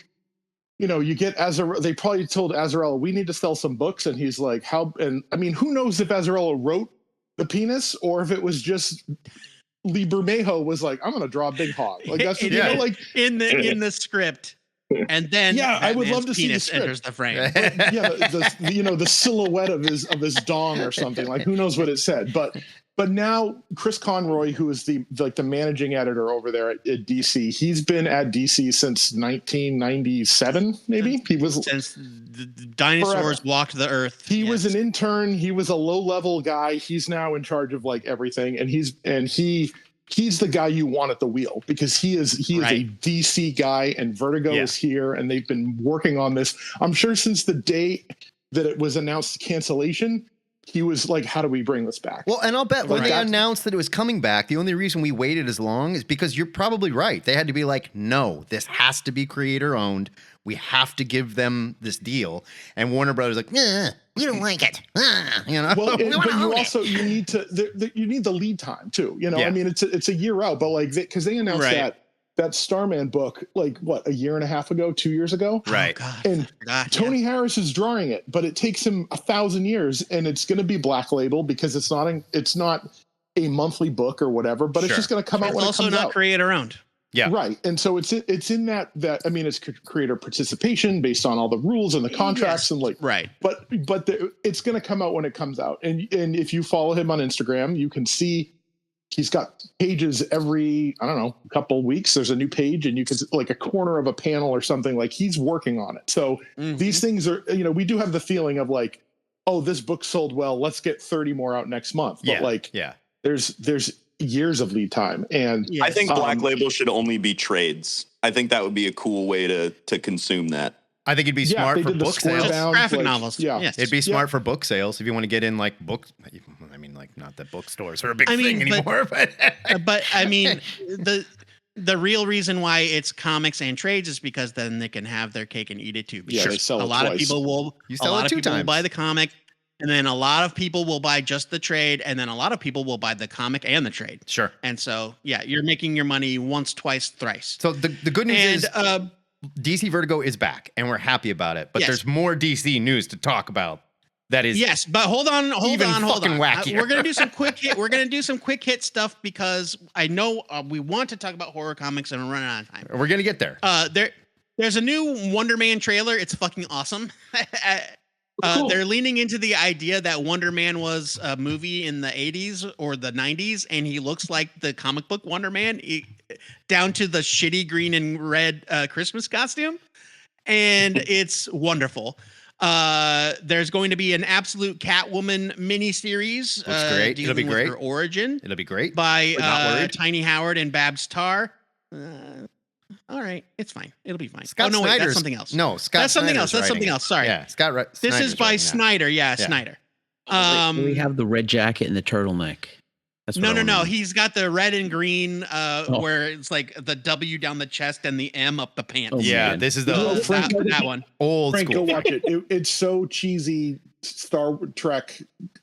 you get they probably told Azzarello, we need to sell some books. And he's like, how? And I mean, who knows if Azzarello wrote the penis or if it was just Lee Bermejo was like, I'm going to draw a big hog. Like that's like in the script. And then I would love to see the script. Enters the frame. But, the silhouette of his dong or something, like who knows what it said. But now Chris Conroy, who is the managing editor over there at DC, he's been at DC since 1997, maybe. He was since the dinosaurs walked the earth. He was an intern. He was a low-level guy. He's now in charge of like everything, and he's the guy you want at the wheel because he is a DC guy, and Vertigo is here, and they've been working on this. I'm sure since the day that it was announced cancellation. He was like, how do we bring this back? Well, and I'll bet when they announced that it was coming back, the only reason we waited as long is because you're probably right. They had to be like, no, this has to be creator owned. We have to give them this deal. And Warner Brothers like, nah, we don't like it. Well, but you need the lead time too. I mean, it's a year out, but like, because they announced that Starman book, like what, a year and a half ago, 2 years ago. Right. And Tony Harris is drawing it, but it takes him 1,000 years and it's going to be Black Label because it's not a monthly book or whatever, but it's just going to come out when it comes out. It's also not creator owned. Yeah. Right. And so it's in that, I mean, it's creator participation based on all the rules and the contracts and like, but it's going to come out when it comes out. And if you follow him on Instagram, you can see he's got pages every, I don't know, couple of weeks. There's a new page and you can like a corner of a panel or something, like he's working on it. So these things are, we do have the feeling of like, oh, this book sold well, let's get 30 more out next month. But there's years of lead time. And I think Black Label should only be trades. I think that would be a cool way to consume that. I think it'd be smart for book sales. Graphic novels. Yeah. Yes. It'd be smart for book sales if you want to get in like books. I mean, like not that bookstores are a big thing anymore, but I mean, the real reason why it's comics and trades is because then they can have their cake and eat it too. They sell a lot of people will buy the comic, and then a lot of people will buy just the trade, and then a lot of people will buy the comic and the trade. Sure. And so, you're making your money once, twice, thrice. So the good news is DC Vertigo is back, and we're happy about it. But there's more DC news to talk about. That is but hold on. Wackier. We're gonna do some quick hit. We're gonna do some quick hit stuff because I know we want to talk about horror comics and we're running out of time. We're gonna get there. There's a new Wonder Man trailer. It's fucking awesome. Cool. They're leaning into the idea that Wonder Man was a movie in the 80s or the 90s, and he looks like the comic book Wonder Man, down to the shitty green and red Christmas costume, and it's wonderful. There's going to be an Absolute Catwoman miniseries. Looks great. It'll be great. Her origin. It'll be great. By Tiny Howard and Babs Tarr. All right, it's fine. It'll be fine. That's something else. No, Scott. That's something Snyder's else. That's something else. Sorry. Yeah, Scott. This is by Snyder. Yeah, Snyder. We have the red jacket and the turtleneck. That's no. He's got the red and green, where it's like the W down the chest and the M up the pants. Oh, Yeah, man. this is the that one. Old Frank, school. go watch it. It's so cheesy, Star Trek,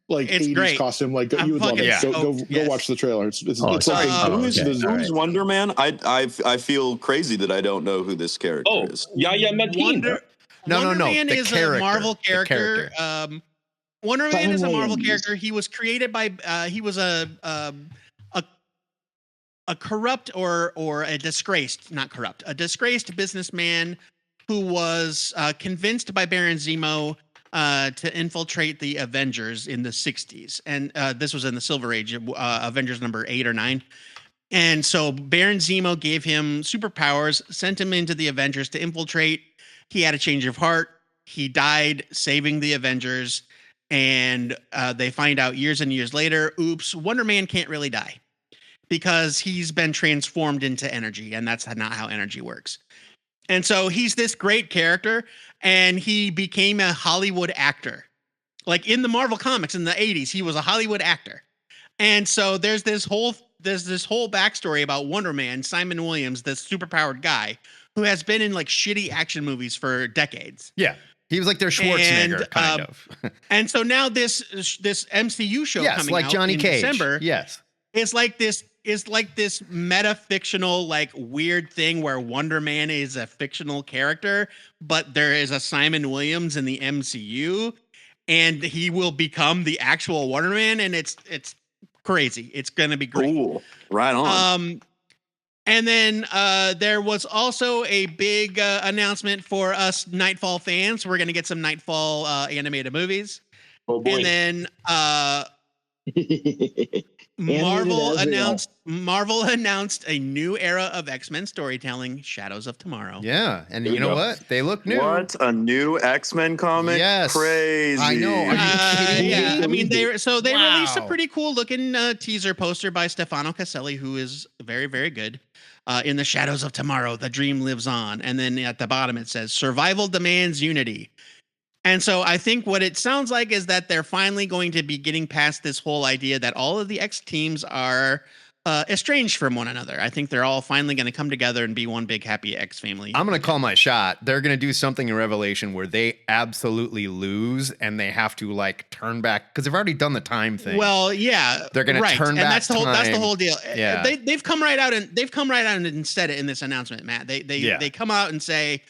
like It's 80s great. costume. Like you would love fucking it. Go yes. watch the trailer. It's sorry. Who's Wonder Man? I feel crazy that I don't know who this character is. Yahya Mateen. Wonder Man the is character. a Marvel character. Wonder Man is a Marvel Williams. character. He was created by he was a corrupt or a disgraced businessman who was convinced by Baron Zemo to infiltrate the Avengers in the 60s. And this was in the Silver Age, Avengers number 8 or 9. And so Baron Zemo gave him superpowers, sent him into the Avengers to infiltrate. He had a change of heart. He died saving the Avengers. And they find out years and years later, oops, Wonder Man can't really die because he's been transformed into energy. And that's not how energy works. And so he's this great character, and he became a Hollywood actor. Like in the Marvel comics in the 80s, he was a Hollywood actor. And so there's this whole backstory about Wonder Man, Simon Williams, this superpowered guy who has been in like shitty action movies for decades. Yeah. He was like their Schwarzenegger, kind of. And so now this MCU show coming like out Johnny in Cage. December. Yes. It's like this meta-fictional, like weird thing where Wonder Man is a fictional character, but there is a Simon Williams in the MCU, and he will become the actual Wonder Man, and it's crazy. It's gonna be great. Cool. Right on. And then there was also a big announcement for us Nightfall fans. We're gonna get some Nightfall animated movies. Oh boy. And then Marvel announced a new era of X-Men storytelling, Shadows of Tomorrow. Yeah, and you know what? They look new. What, a new X-Men comic? Yes. Crazy. I know. Are you kidding me? Yeah, I mean they released a pretty cool looking teaser poster by Stefano Caselli, who is very, very good. In the Shadows of Tomorrow, the dream lives on. And then at the bottom it says survival demands unity. And so I think what it sounds like is that they're finally going to be getting past this whole idea that all of the X teams are estranged from one another. I think they're all finally going to come together and be one big happy X family. I'm going to call my shot. They're going to do something in Revelation where they absolutely lose and they have to like turn back because they've already done the time thing. Well, yeah, they're going to turn back. And that's the whole deal. Yeah. They've come right out and said it in this announcement, Matt. They come out and say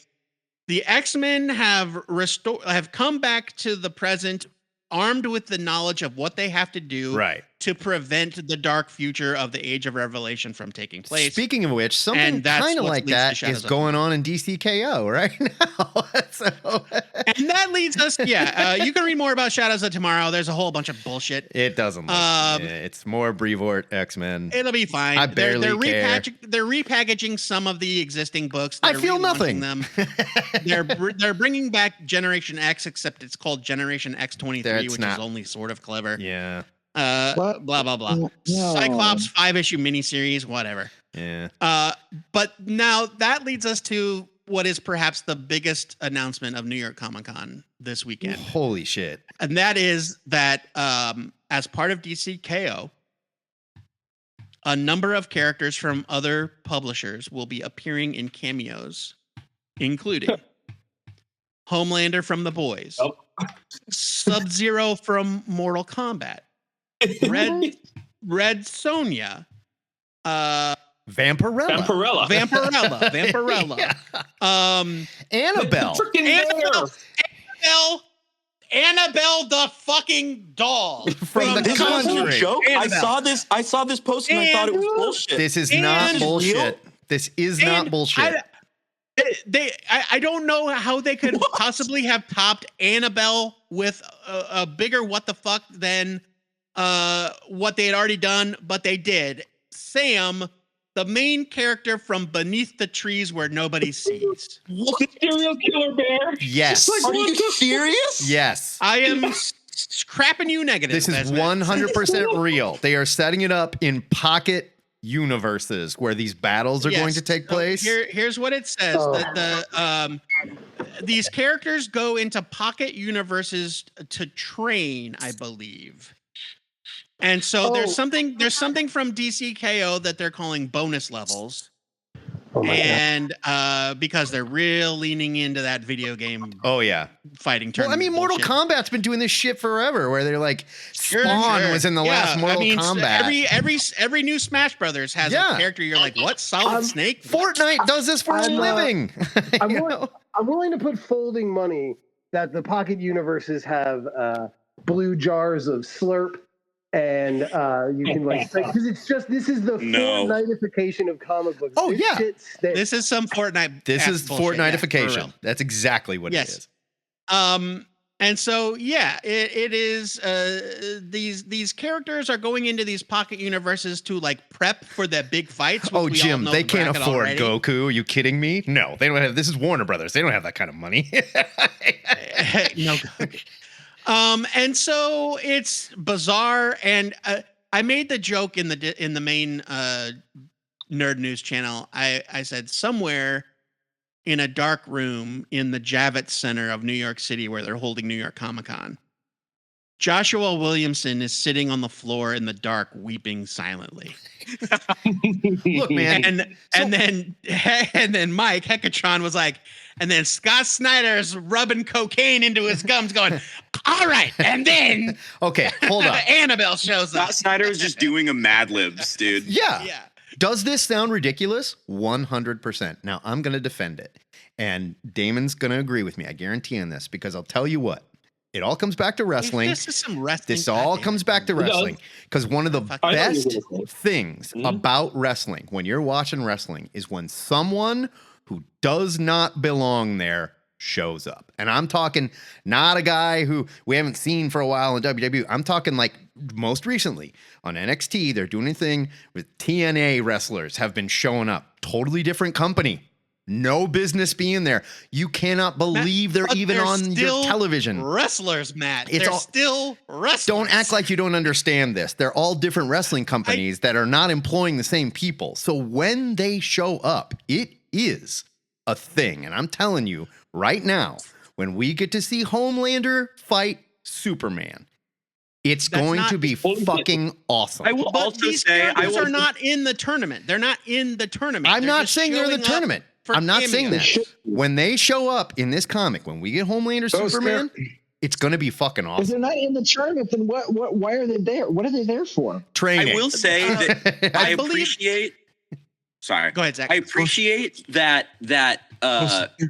the X-Men have come back to the present armed with the knowledge of what they have to do to prevent the dark future of the Age of Revelation from taking place. Speaking of which, something kind of like that is going on in DCKO right now. And that leads us, you can read more about Shadows of Tomorrow. There's a whole bunch of bullshit. It doesn't look, it's more Brevoort X-Men. It'll be fine. I barely care. They're repackaging some of the existing books. I feel nothing. Them. They're bringing back Generation X, except it's called Generation X23, which is only sort of clever. Yeah. Blah blah blah. No. Cyclops 5-issue miniseries, whatever. Yeah. But now that leads us to what is perhaps the biggest announcement of New York Comic Con this weekend. Holy shit! And that is that as part of DCKO, a number of characters from other publishers will be appearing in cameos, including Homelander from The Boys, Sub-Zero from Mortal Kombat, Red Sonja, Vampirella. Annabelle. Annabelle the fucking doll from the Conjuring. Joke. I saw this post and I thought it was bullshit. This is not bullshit. This is not bullshit. I don't know how they could possibly have topped Annabelle with a bigger what the fuck than what they had already done, but they did. Sam, the main character from Beneath the Trees Where Nobody Sees. What? Serial killer bear? Yes. Are you serious? Yes. I am crapping you negative. This is 100% real. They are setting it up in pocket universes where these battles are going to take place. Here's what it says. these characters go into pocket universes to train, I believe. And so there's something from DCKO that they're calling bonus levels. Oh my and because they're real leaning into that video game fighting tournament. Well, I mean, Mortal Kombat's been doing this shit forever, where they're like, Spawn was in the last Mortal Kombat. Every new Smash Brothers has a character you're like, what? Solid Snake? Fortnite does this for a living. I'm willing to put folding money that the pocket universes have blue jars of Slurp. And you can because it's just this is the Fortniteification of comic books. Oh this is some Fortnite. This is Fortniteification. Yeah, that's exactly what it is. And so it is. These characters are going into these pocket universes to like prep for their big fights. Oh, Jim, they can't afford Goku. Are you kidding me? No, they don't have. This is Warner Brothers. They don't have that kind of money. No. And so it's bizarre, and I made the joke in the main Nerd News channel. I said somewhere in a dark room in the Javits Center of New York City, where they're holding New York Comic Con, Joshua Williamson is sitting on the floor in the dark, weeping silently. Look, man, and then Mike Hecatron was like, and then Scott Snyder's rubbing cocaine into his gums, going, "All right," and then okay, hold on. Annabelle shows up. Scott Snyder is just doing a Mad Libs, dude. Yeah. Does this sound ridiculous? 100%. Now I'm going to defend it, and Damon's going to agree with me. I guarantee on this, because I'll tell you what. It all comes back to wrestling. This is some wrestling. This all comes back to wrestling, because one of the best things about wrestling when you're watching wrestling is when someone who does not belong there shows up. And I'm talking not a guy who we haven't seen for a while in WWE. I'm talking like most recently on NXT, they're doing a thing with TNA wrestlers have been showing up. Totally different company. No business being there. You cannot believe they're even on your television. Wrestlers, Matt. They're still wrestlers. Don't act like you don't understand this. They're all different wrestling companies that are not employing the same people. So when they show up, it is a thing. And I'm telling you right now, when we get to see Homelander fight Superman, it's going to be fucking awesome. I will also say these are not in the tournament. They're not in the tournament. I'm not saying they're in the tournament. I'm not saying that. When they show up in this comic, when we get Homelander Superman, it's going to be fucking awesome. If they're not in the tournament, then why are they there? What are they there for? Training. I will say that I appreciate. Sorry. Go ahead, Zach. I appreciate that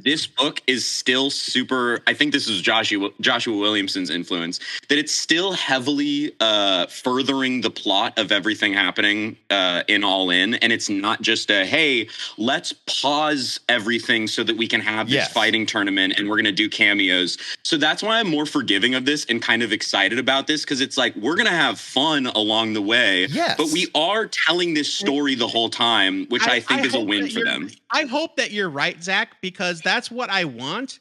this book is still super. I think this is Joshua Williamson's influence. That it's still heavily furthering the plot of everything happening in All In, and it's not just a hey, let's pause everything so that we can have this fighting tournament, and we're gonna do cameos. So that's why I'm more forgiving of this and kind of excited about this, because it's like we're gonna have fun along the way. Yes. But we are telling this story the whole time, which I think is a win for them. I hope that you're right, Zach, because that's what I want.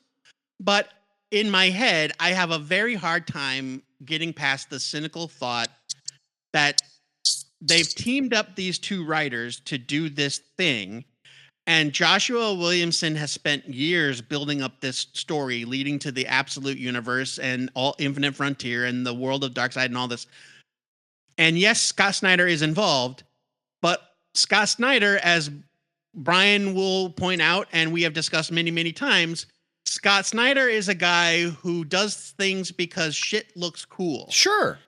But in my head, I have a very hard time getting past the cynical thought that they've teamed up these two writers to do this thing. And Joshua Williamson has spent years building up this story leading to the Absolute Universe and all Infinite Frontier and the world of Darkseid and all this. And yes, Scott Snyder is involved, but Scott Snyder, as Brian will point out, and we have discussed many, many times, Scott Snyder is a guy who does things because shit looks cool. Sure.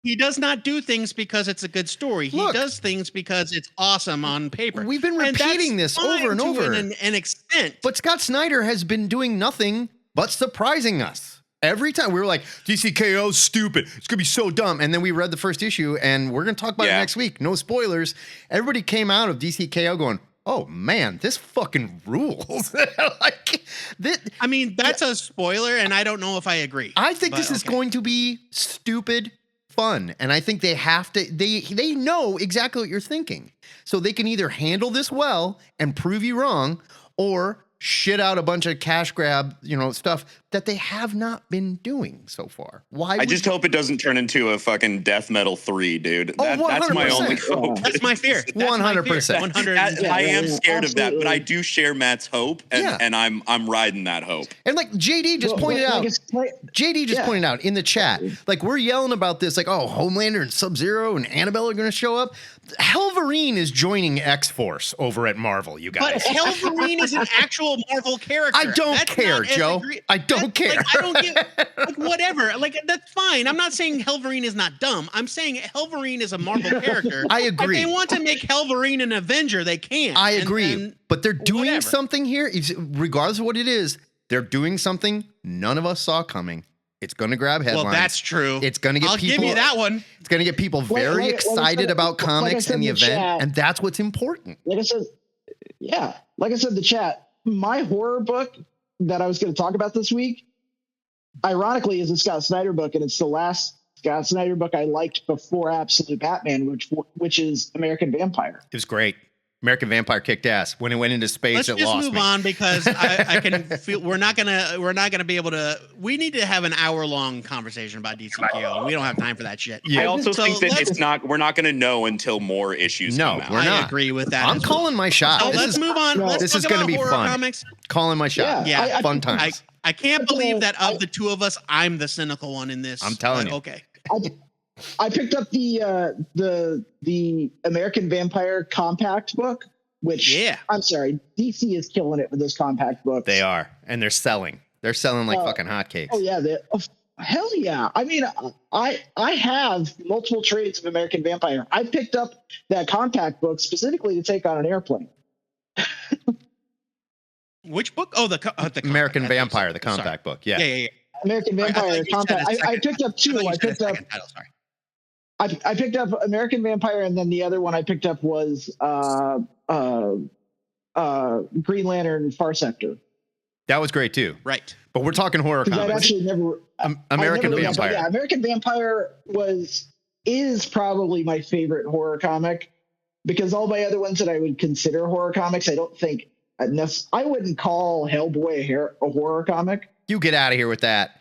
He does not do things because it's a good story. He does things because it's awesome on paper. We've been repeating this over and over. To an extent. But Scott Snyder has been doing nothing but surprising us. Every time we were like, DCKO's stupid. It's going to be so dumb. And then we read the first issue, and we're going to talk about it next week. No spoilers. Everybody came out of DCKO going, oh, man, this fucking rules. I mean, that's a spoiler, and I don't know if I agree. I think this is going to be stupid fun. And I think they have to, they know exactly what you're thinking. So they can either handle this well and prove you wrong, or shit out a bunch of cash grab, stuff, that they have not been doing so far. Why? I just hope it doesn't turn into a fucking Death Metal 3, dude. Oh, That's my only hope. That's my fear. 100%. 100. I am scared of that, but I do share Matt's hope, and I'm riding that hope. And like JD just pointed out, pointed out in the chat, like we're yelling about this, like, oh, Homelander and Sub-Zero and Annabelle are going to show up. Helverine is joining X-Force over at Marvel, you guys. But Helverine is an actual Marvel character. I don't care, Joe. I don't care. Like, I don't give, like, whatever. Like, that's fine. I'm not saying Helverine is not dumb. I'm saying Helverine is a Marvel character. I agree. If they want to make Helverine an Avenger, they can. I agree. But they're doing something here, regardless of what it is, they're doing something none of us saw coming. It's going to grab headlines. Well, that's true. It's going to get people. I'll give you that one. It's going to get people very excited about comics and the event, and that's what's important. Like I said, like I said in the chat, my horror book that I was going to talk about this week, ironically, is a Scott Snyder book, and it's the last Scott Snyder book I liked before Absolute Batman, which is American Vampire. It was great. American Vampire kicked ass. When it went into space, it lost me. Let's just move on because I can feel we're not gonna be able to. We need to have an hour-long conversation about DCKO. We don't have time for that shit. Yeah. I also think that we're not gonna know until more issues come out. We're not. I agree with that. I'm calling my shot. So let's move on. This is gonna be fun. Comics. Calling my shot. Yeah, fun times. I can't believe that of the two of us, I'm the cynical one in this. I'm telling you. Okay. I picked up the American Vampire compact book. Which, I'm sorry, DC is killing it with those compact books. They are, and they're selling. They're selling like fucking hotcakes. Oh yeah, hell yeah! I mean, I have multiple trades of American Vampire. I picked up that compact book specifically to take on an airplane. Which book? Oh, the American Vampire, the compact book. Yeah. Yeah. American Vampire compact. I picked up two. I picked up. I picked up American Vampire, and then the other one I picked up was Green Lantern Far Sector. That was great too. Right. But we're talking horror comics. I've actually never American Vampire. Yeah, American Vampire is probably my favorite horror comic because all my other ones that I would consider horror comics, I don't think I wouldn't call Hellboy a horror comic. You get out of here with that.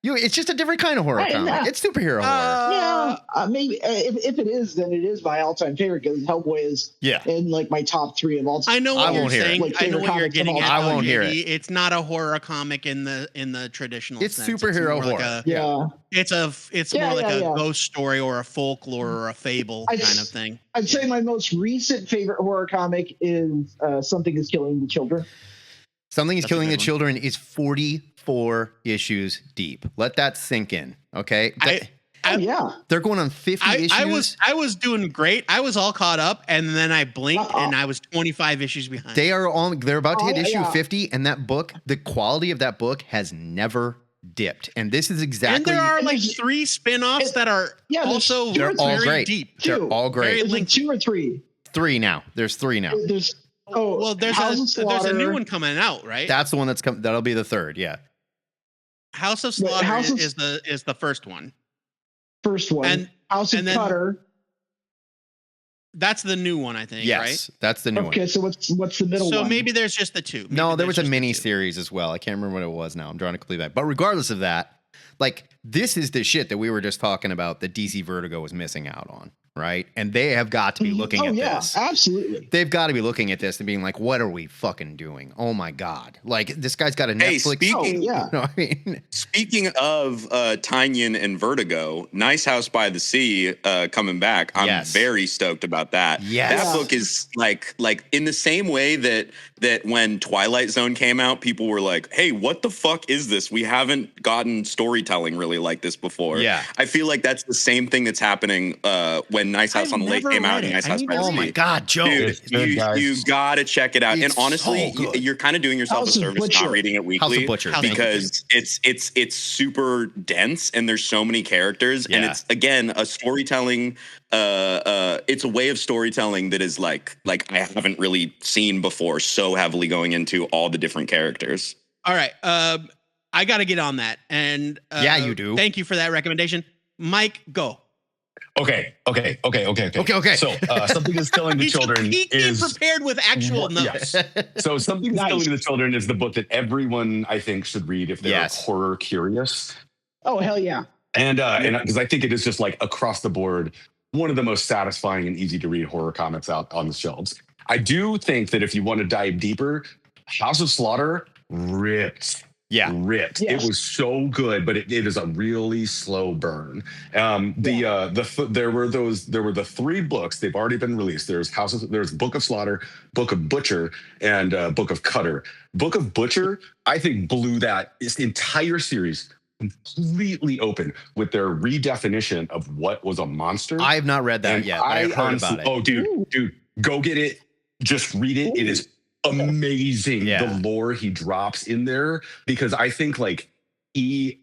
It's just a different kind of horror comic. It's superhero horror. Maybe if it is, then it is my all-time favorite because Hellboy is in like my top 3 of all time. I know what you're saying. Like, I know what you're getting at. I won't hear it. It's not a horror comic in the traditional sense. It's superhero horror. It's more like a ghost story or a folklore or a fable kind of thing. I'd say my most recent favorite horror comic is Something is Killing the Children. Something is Killing the Children is 44 issues deep. Let that sink in, okay? They're going on 50 issues. I was doing great. I was all caught up, and then I blinked, and I was 25 issues behind. They're about to hit issue 50, and that book, the quality of that book has never dipped. And this is exactly. And there are like 3 spin-offs that are also they're all very great. deep. They're all great. Is it 2 or 3? 3 now. There's 3 now. There's there's a new one coming out, right? That's the one that's coming. That'll be the 3rd. Yeah. House of Slaughter is the first one. First one. And House of Cutter. That's the new one, I think. Yes, right? That's the new one. Okay, so what's the middle one? So maybe there's just the 2. No, there was a mini series as well. I can't remember what it was now. I'm drawing a complete back. But regardless of that, like this is the shit that we were just talking about that DC Vertigo was missing out on. Right. And they have got to be looking at this. Absolutely. They've got to be looking at this and being like, what are we fucking doing? Oh, my God. Like, this guy's got a Netflix. Speaking of Tynion and Vertigo, Nice House by the Sea coming back. I'm very stoked about that. Yes. That book is like in the same way that when Twilight Zone came out, people were like, hey, what the fuck is this? We haven't gotten storytelling really like this before. Yeah. I feel like that's the same thing that's happening when Nice House on the Lake came out and Nice House by the Sea. Oh my God, Joe. Dude, you gotta check it out. And honestly, you're kind of doing yourself a service not reading it weekly because it's super dense and there's so many characters and it's again a storytelling it's a way of storytelling that is like I haven't really seen before, so heavily going into all the different characters. All right. I got to get on that. And you do. Thank you for that recommendation. Mike, go. Okay. So something is killing the children He is prepared with actual notes. Yes. So something is killing the children is the book that everyone I think should read if they're horror curious. Oh hell yeah! And because I think it is just like across the board one of the most satisfying and easy to read horror comics out on the shelves. I do think that if you want to dive deeper, House of Slaughter ripped. Yeah. Ripped. Yes. It was so good, but it is a really slow burn. There were the 3 books. They've already been released. There's Book of Slaughter, Book of Butcher, and Book of Cutter. Book of Butcher, I think, blew that entire series completely open with their redefinition of what was a monster. I have not read that yet, but I've heard about it. Oh, dude, go get it. Just read it. It is amazing the lore he drops in there, because I think like he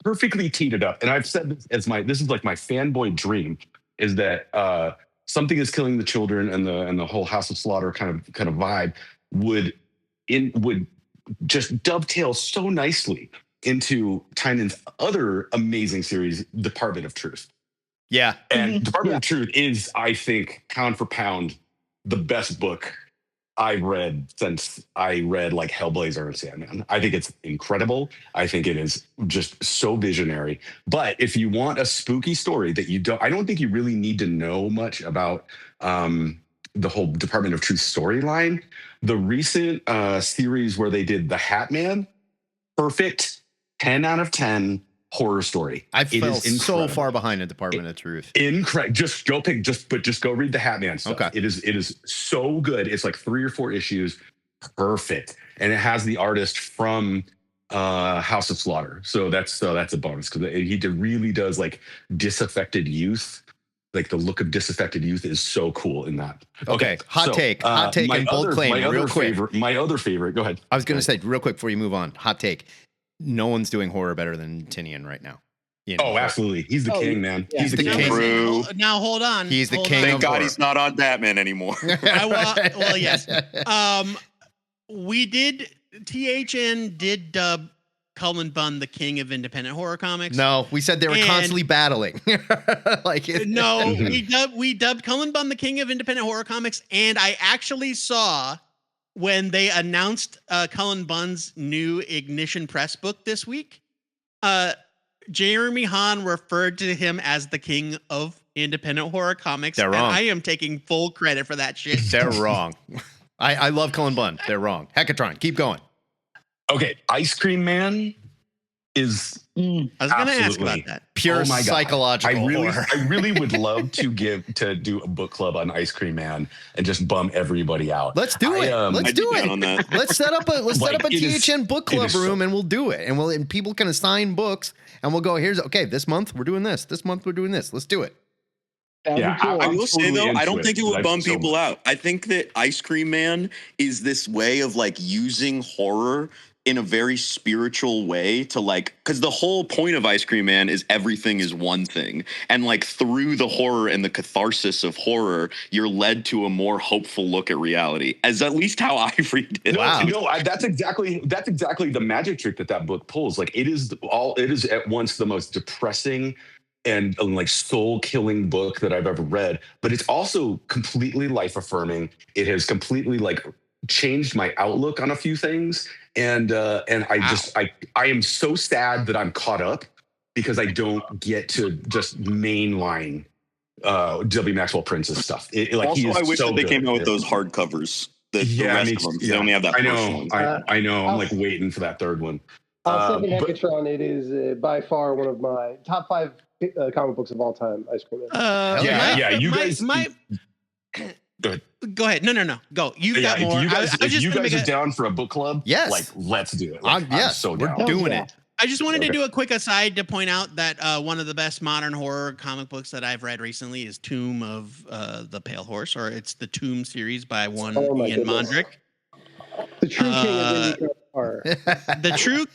perfectly teed it up. And I've said this as this is like my fanboy dream, is that something is killing the children and the whole House of Slaughter kind of vibe would just dovetail so nicely into Tynan's other amazing series, Department of Truth. Yeah. And Department of Truth is, I think, pound for pound, the best book I've read since I read like Hellblazer and Sandman. I think it's incredible. I think it is just so visionary. But if you want a spooky story that I don't think you really need to know much about the whole Department of Truth storyline. The recent series where they did The Hat Man, perfect 10 out of 10 horror story. I fell so far behind in Department of Truth. Incredible. Just go read the Hat Man stuff. Okay. It is so good. It's like 3 or 4 issues. Perfect. And it has the artist from House of Slaughter. So that's a bonus, because he really does like disaffected youth. Like the look of disaffected youth is so cool in that. Okay. Hot take and bold claim. Real quick. My other favorite. Go ahead. I was going to say real quick before you move on. Hot take. No one's doing horror better than Tinian right now. Absolutely. He's the king, man. Yeah. He's the king. True. Now hold on. He's the king. Thank God he's not on Batman anymore. Well, yes. THN did dub Cullen Bunn the king of independent horror comics. No, we said they were constantly battling. We dubbed Cullen Bunn the king of independent horror comics, and I actually saw when they announced Cullen Bunn's new Ignition Press book this week, Jeremy Hahn referred to him as the king of independent horror comics. They're wrong. And I am taking full credit for that shit. They're wrong. I love Cullen Bunn. They're wrong. Heckatron, keep going. Okay, Ice Cream Man is I was going to ask about that. Pure psychological horror. I really would love to do a book club on Ice Cream Man and just bum everybody out. Let's do it. Let's do it. Let's set up a THN book club room and we'll do it. And people can assign books and we'll go, this month we're doing this. This month we're doing this. Let's do it. Yeah, I will say though, I don't think it would bum people out. I think that Ice Cream Man is this way of like using horror in a very spiritual way to like, because the whole point of Ice Cream Man is everything is one thing. And like through the horror and the catharsis of horror, you're led to a more hopeful look at reality, as at least how I read it. Wow. That's exactly the magic trick that book pulls. Like it is at once the most depressing and like soul-killing book that I've ever read, but it's also completely life-affirming. It has completely like changed my outlook on a few things. And I am so sad that I'm caught up because I don't get to just mainline W. Maxwell Prince's stuff. Also, I wish that they came out with those hardcovers. The rest of them, they only have that. I know. I'm like waiting for that third one. I'll say Megatron. It is by far one of my top 5 comic books of all time. Ice Cream Man. You guys. Go ahead. No. Go. You've got more. If you guys are down for a book club, yes, like let's do it. Yes, we're doing it. I just wanted to do a quick aside to point out that one of the best modern horror comic books that I've read recently is Tomb of the Pale Horse, or it's the Tomb series by Ian Mondrick. The true king of indie horror. The true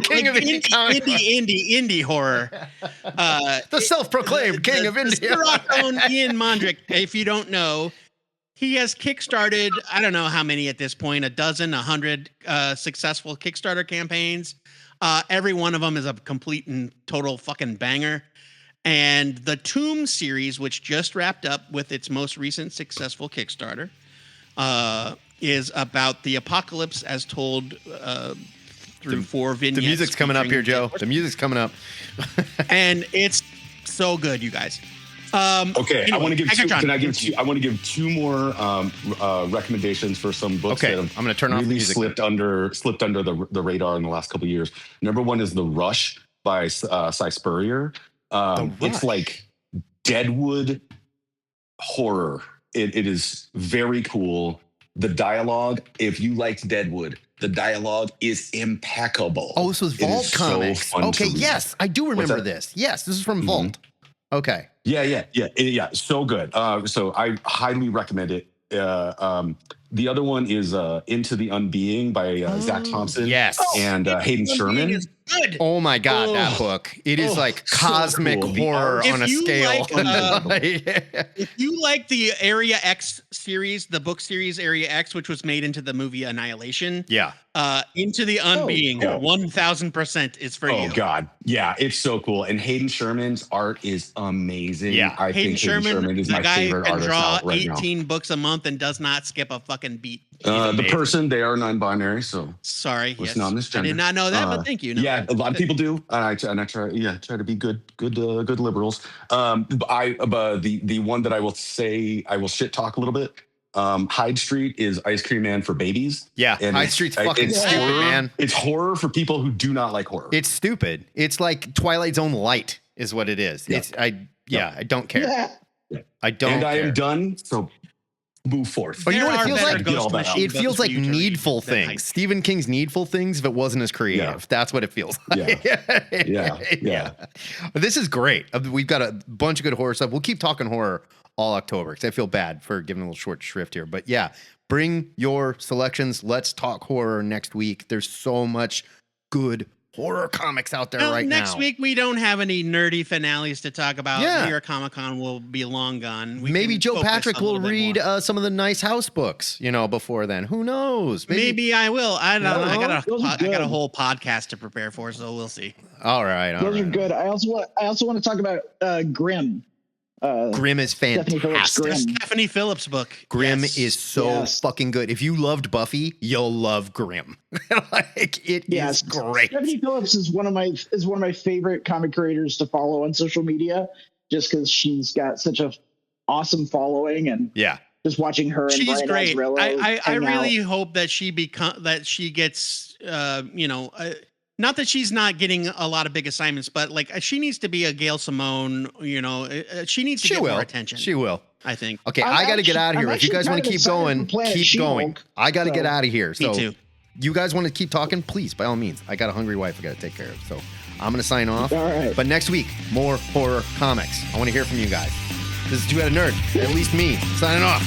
king of indie horror. The self-proclaimed king of indie. Mr. own Ian Mondrick, if you don't know, he has kickstarted, I don't know how many at this point, 100 successful Kickstarter campaigns. Every one of them is a complete and total fucking banger. And the Tomb series, which just wrapped up with its most recent successful Kickstarter, is about the apocalypse as told through 4 vignettes. The music's coming up here, Joe. The music's coming up. And it's so good, you guys. Okay, anyway, I want to give two. Can I give two? I want to give 2 more recommendations for some books that have I'm going to turn off the music. slipped under the radar in the last couple of years. Number 1 is The Rush by Cy Spurrier. It's like Deadwood horror. It is very cool. The dialogue, if you liked Deadwood, the dialogue is impeccable. Oh, this was Vault Comics. So okay, yes, I do remember this. Yes, this is from Vault. Okay. Yeah. So good. So I highly recommend it. The other one is Into the Unbeing by Zach Thompson. Yes. And Hayden Sherman. Good. Oh my God, that book. It is like cosmic horror on a scale. If you like the Area X series, the book series Area X, which was made into the movie Annihilation. Yeah. Into the Unbeing, 1000% is for you. Oh God. Yeah, it's so cool. And Hayden Sherman's art is amazing. Yeah. I think Hayden Sherman is my favorite artist out right now. 18 books a month and does not skip a fucking beat. The person, they are non-binary, so sorry. Yes. Non-misgender. I did not know that, but thank you. No. Yeah, a lot of people do. I try to be good liberals. The one that I will say I will shit talk a little bit. Hyde Street is Ice Cream Man for babies. Yeah, and Hyde Street's fucking stupid, man. It's horror for people who do not like horror. It's stupid. It's like Twilight Zone light is what it is. Yeah. I don't care. Yeah. I don't And care. I am done, so move forth. But you know what it feels like? It feels like Needful Things. Stephen King's Needful Things, if it wasn't as creative. Yeah. That's what it feels like. Yeah. This is great. We've got a bunch of good horror stuff. We'll keep talking horror all October because I feel bad for giving a little short shrift here. But yeah, bring your selections. Let's talk horror next week. There's so much good horror comics out there right now. Next week, we don't have any nerdy finales to talk about. Yeah. New York Comic Con will be long gone. Maybe Joe Patrick will read some of the nice house books, before then. Who knows? Maybe I will. I don't know. I got a whole podcast to prepare for, so we'll see. All right. Those are good. I also want to talk about Grimm. Grimm is fantastic. Stephanie Phillips' book. Grimm is so fucking good. If you loved Buffy, you'll love Grimm. It is great. Stephanie Phillips is one of my favorite comic creators to follow on social media, just because she's got such a awesome following and just watching her. And She's Brian great. Azzarello I really hope that she gets not that she's not getting a lot of big assignments, but like she needs to be a Gail Simone, she needs to get more attention. She will. I think. Okay, I got to get out of here. If you guys want to keep going, keep going. I got to get out of here. So Me too. You guys want to keep talking? Please, by all means. I got a hungry wife I got to take care of. So I'm going to sign off. All right. But next week, more horror comics. I want to hear from you guys. This is Two-Headed Nerd. At least me. Signing off.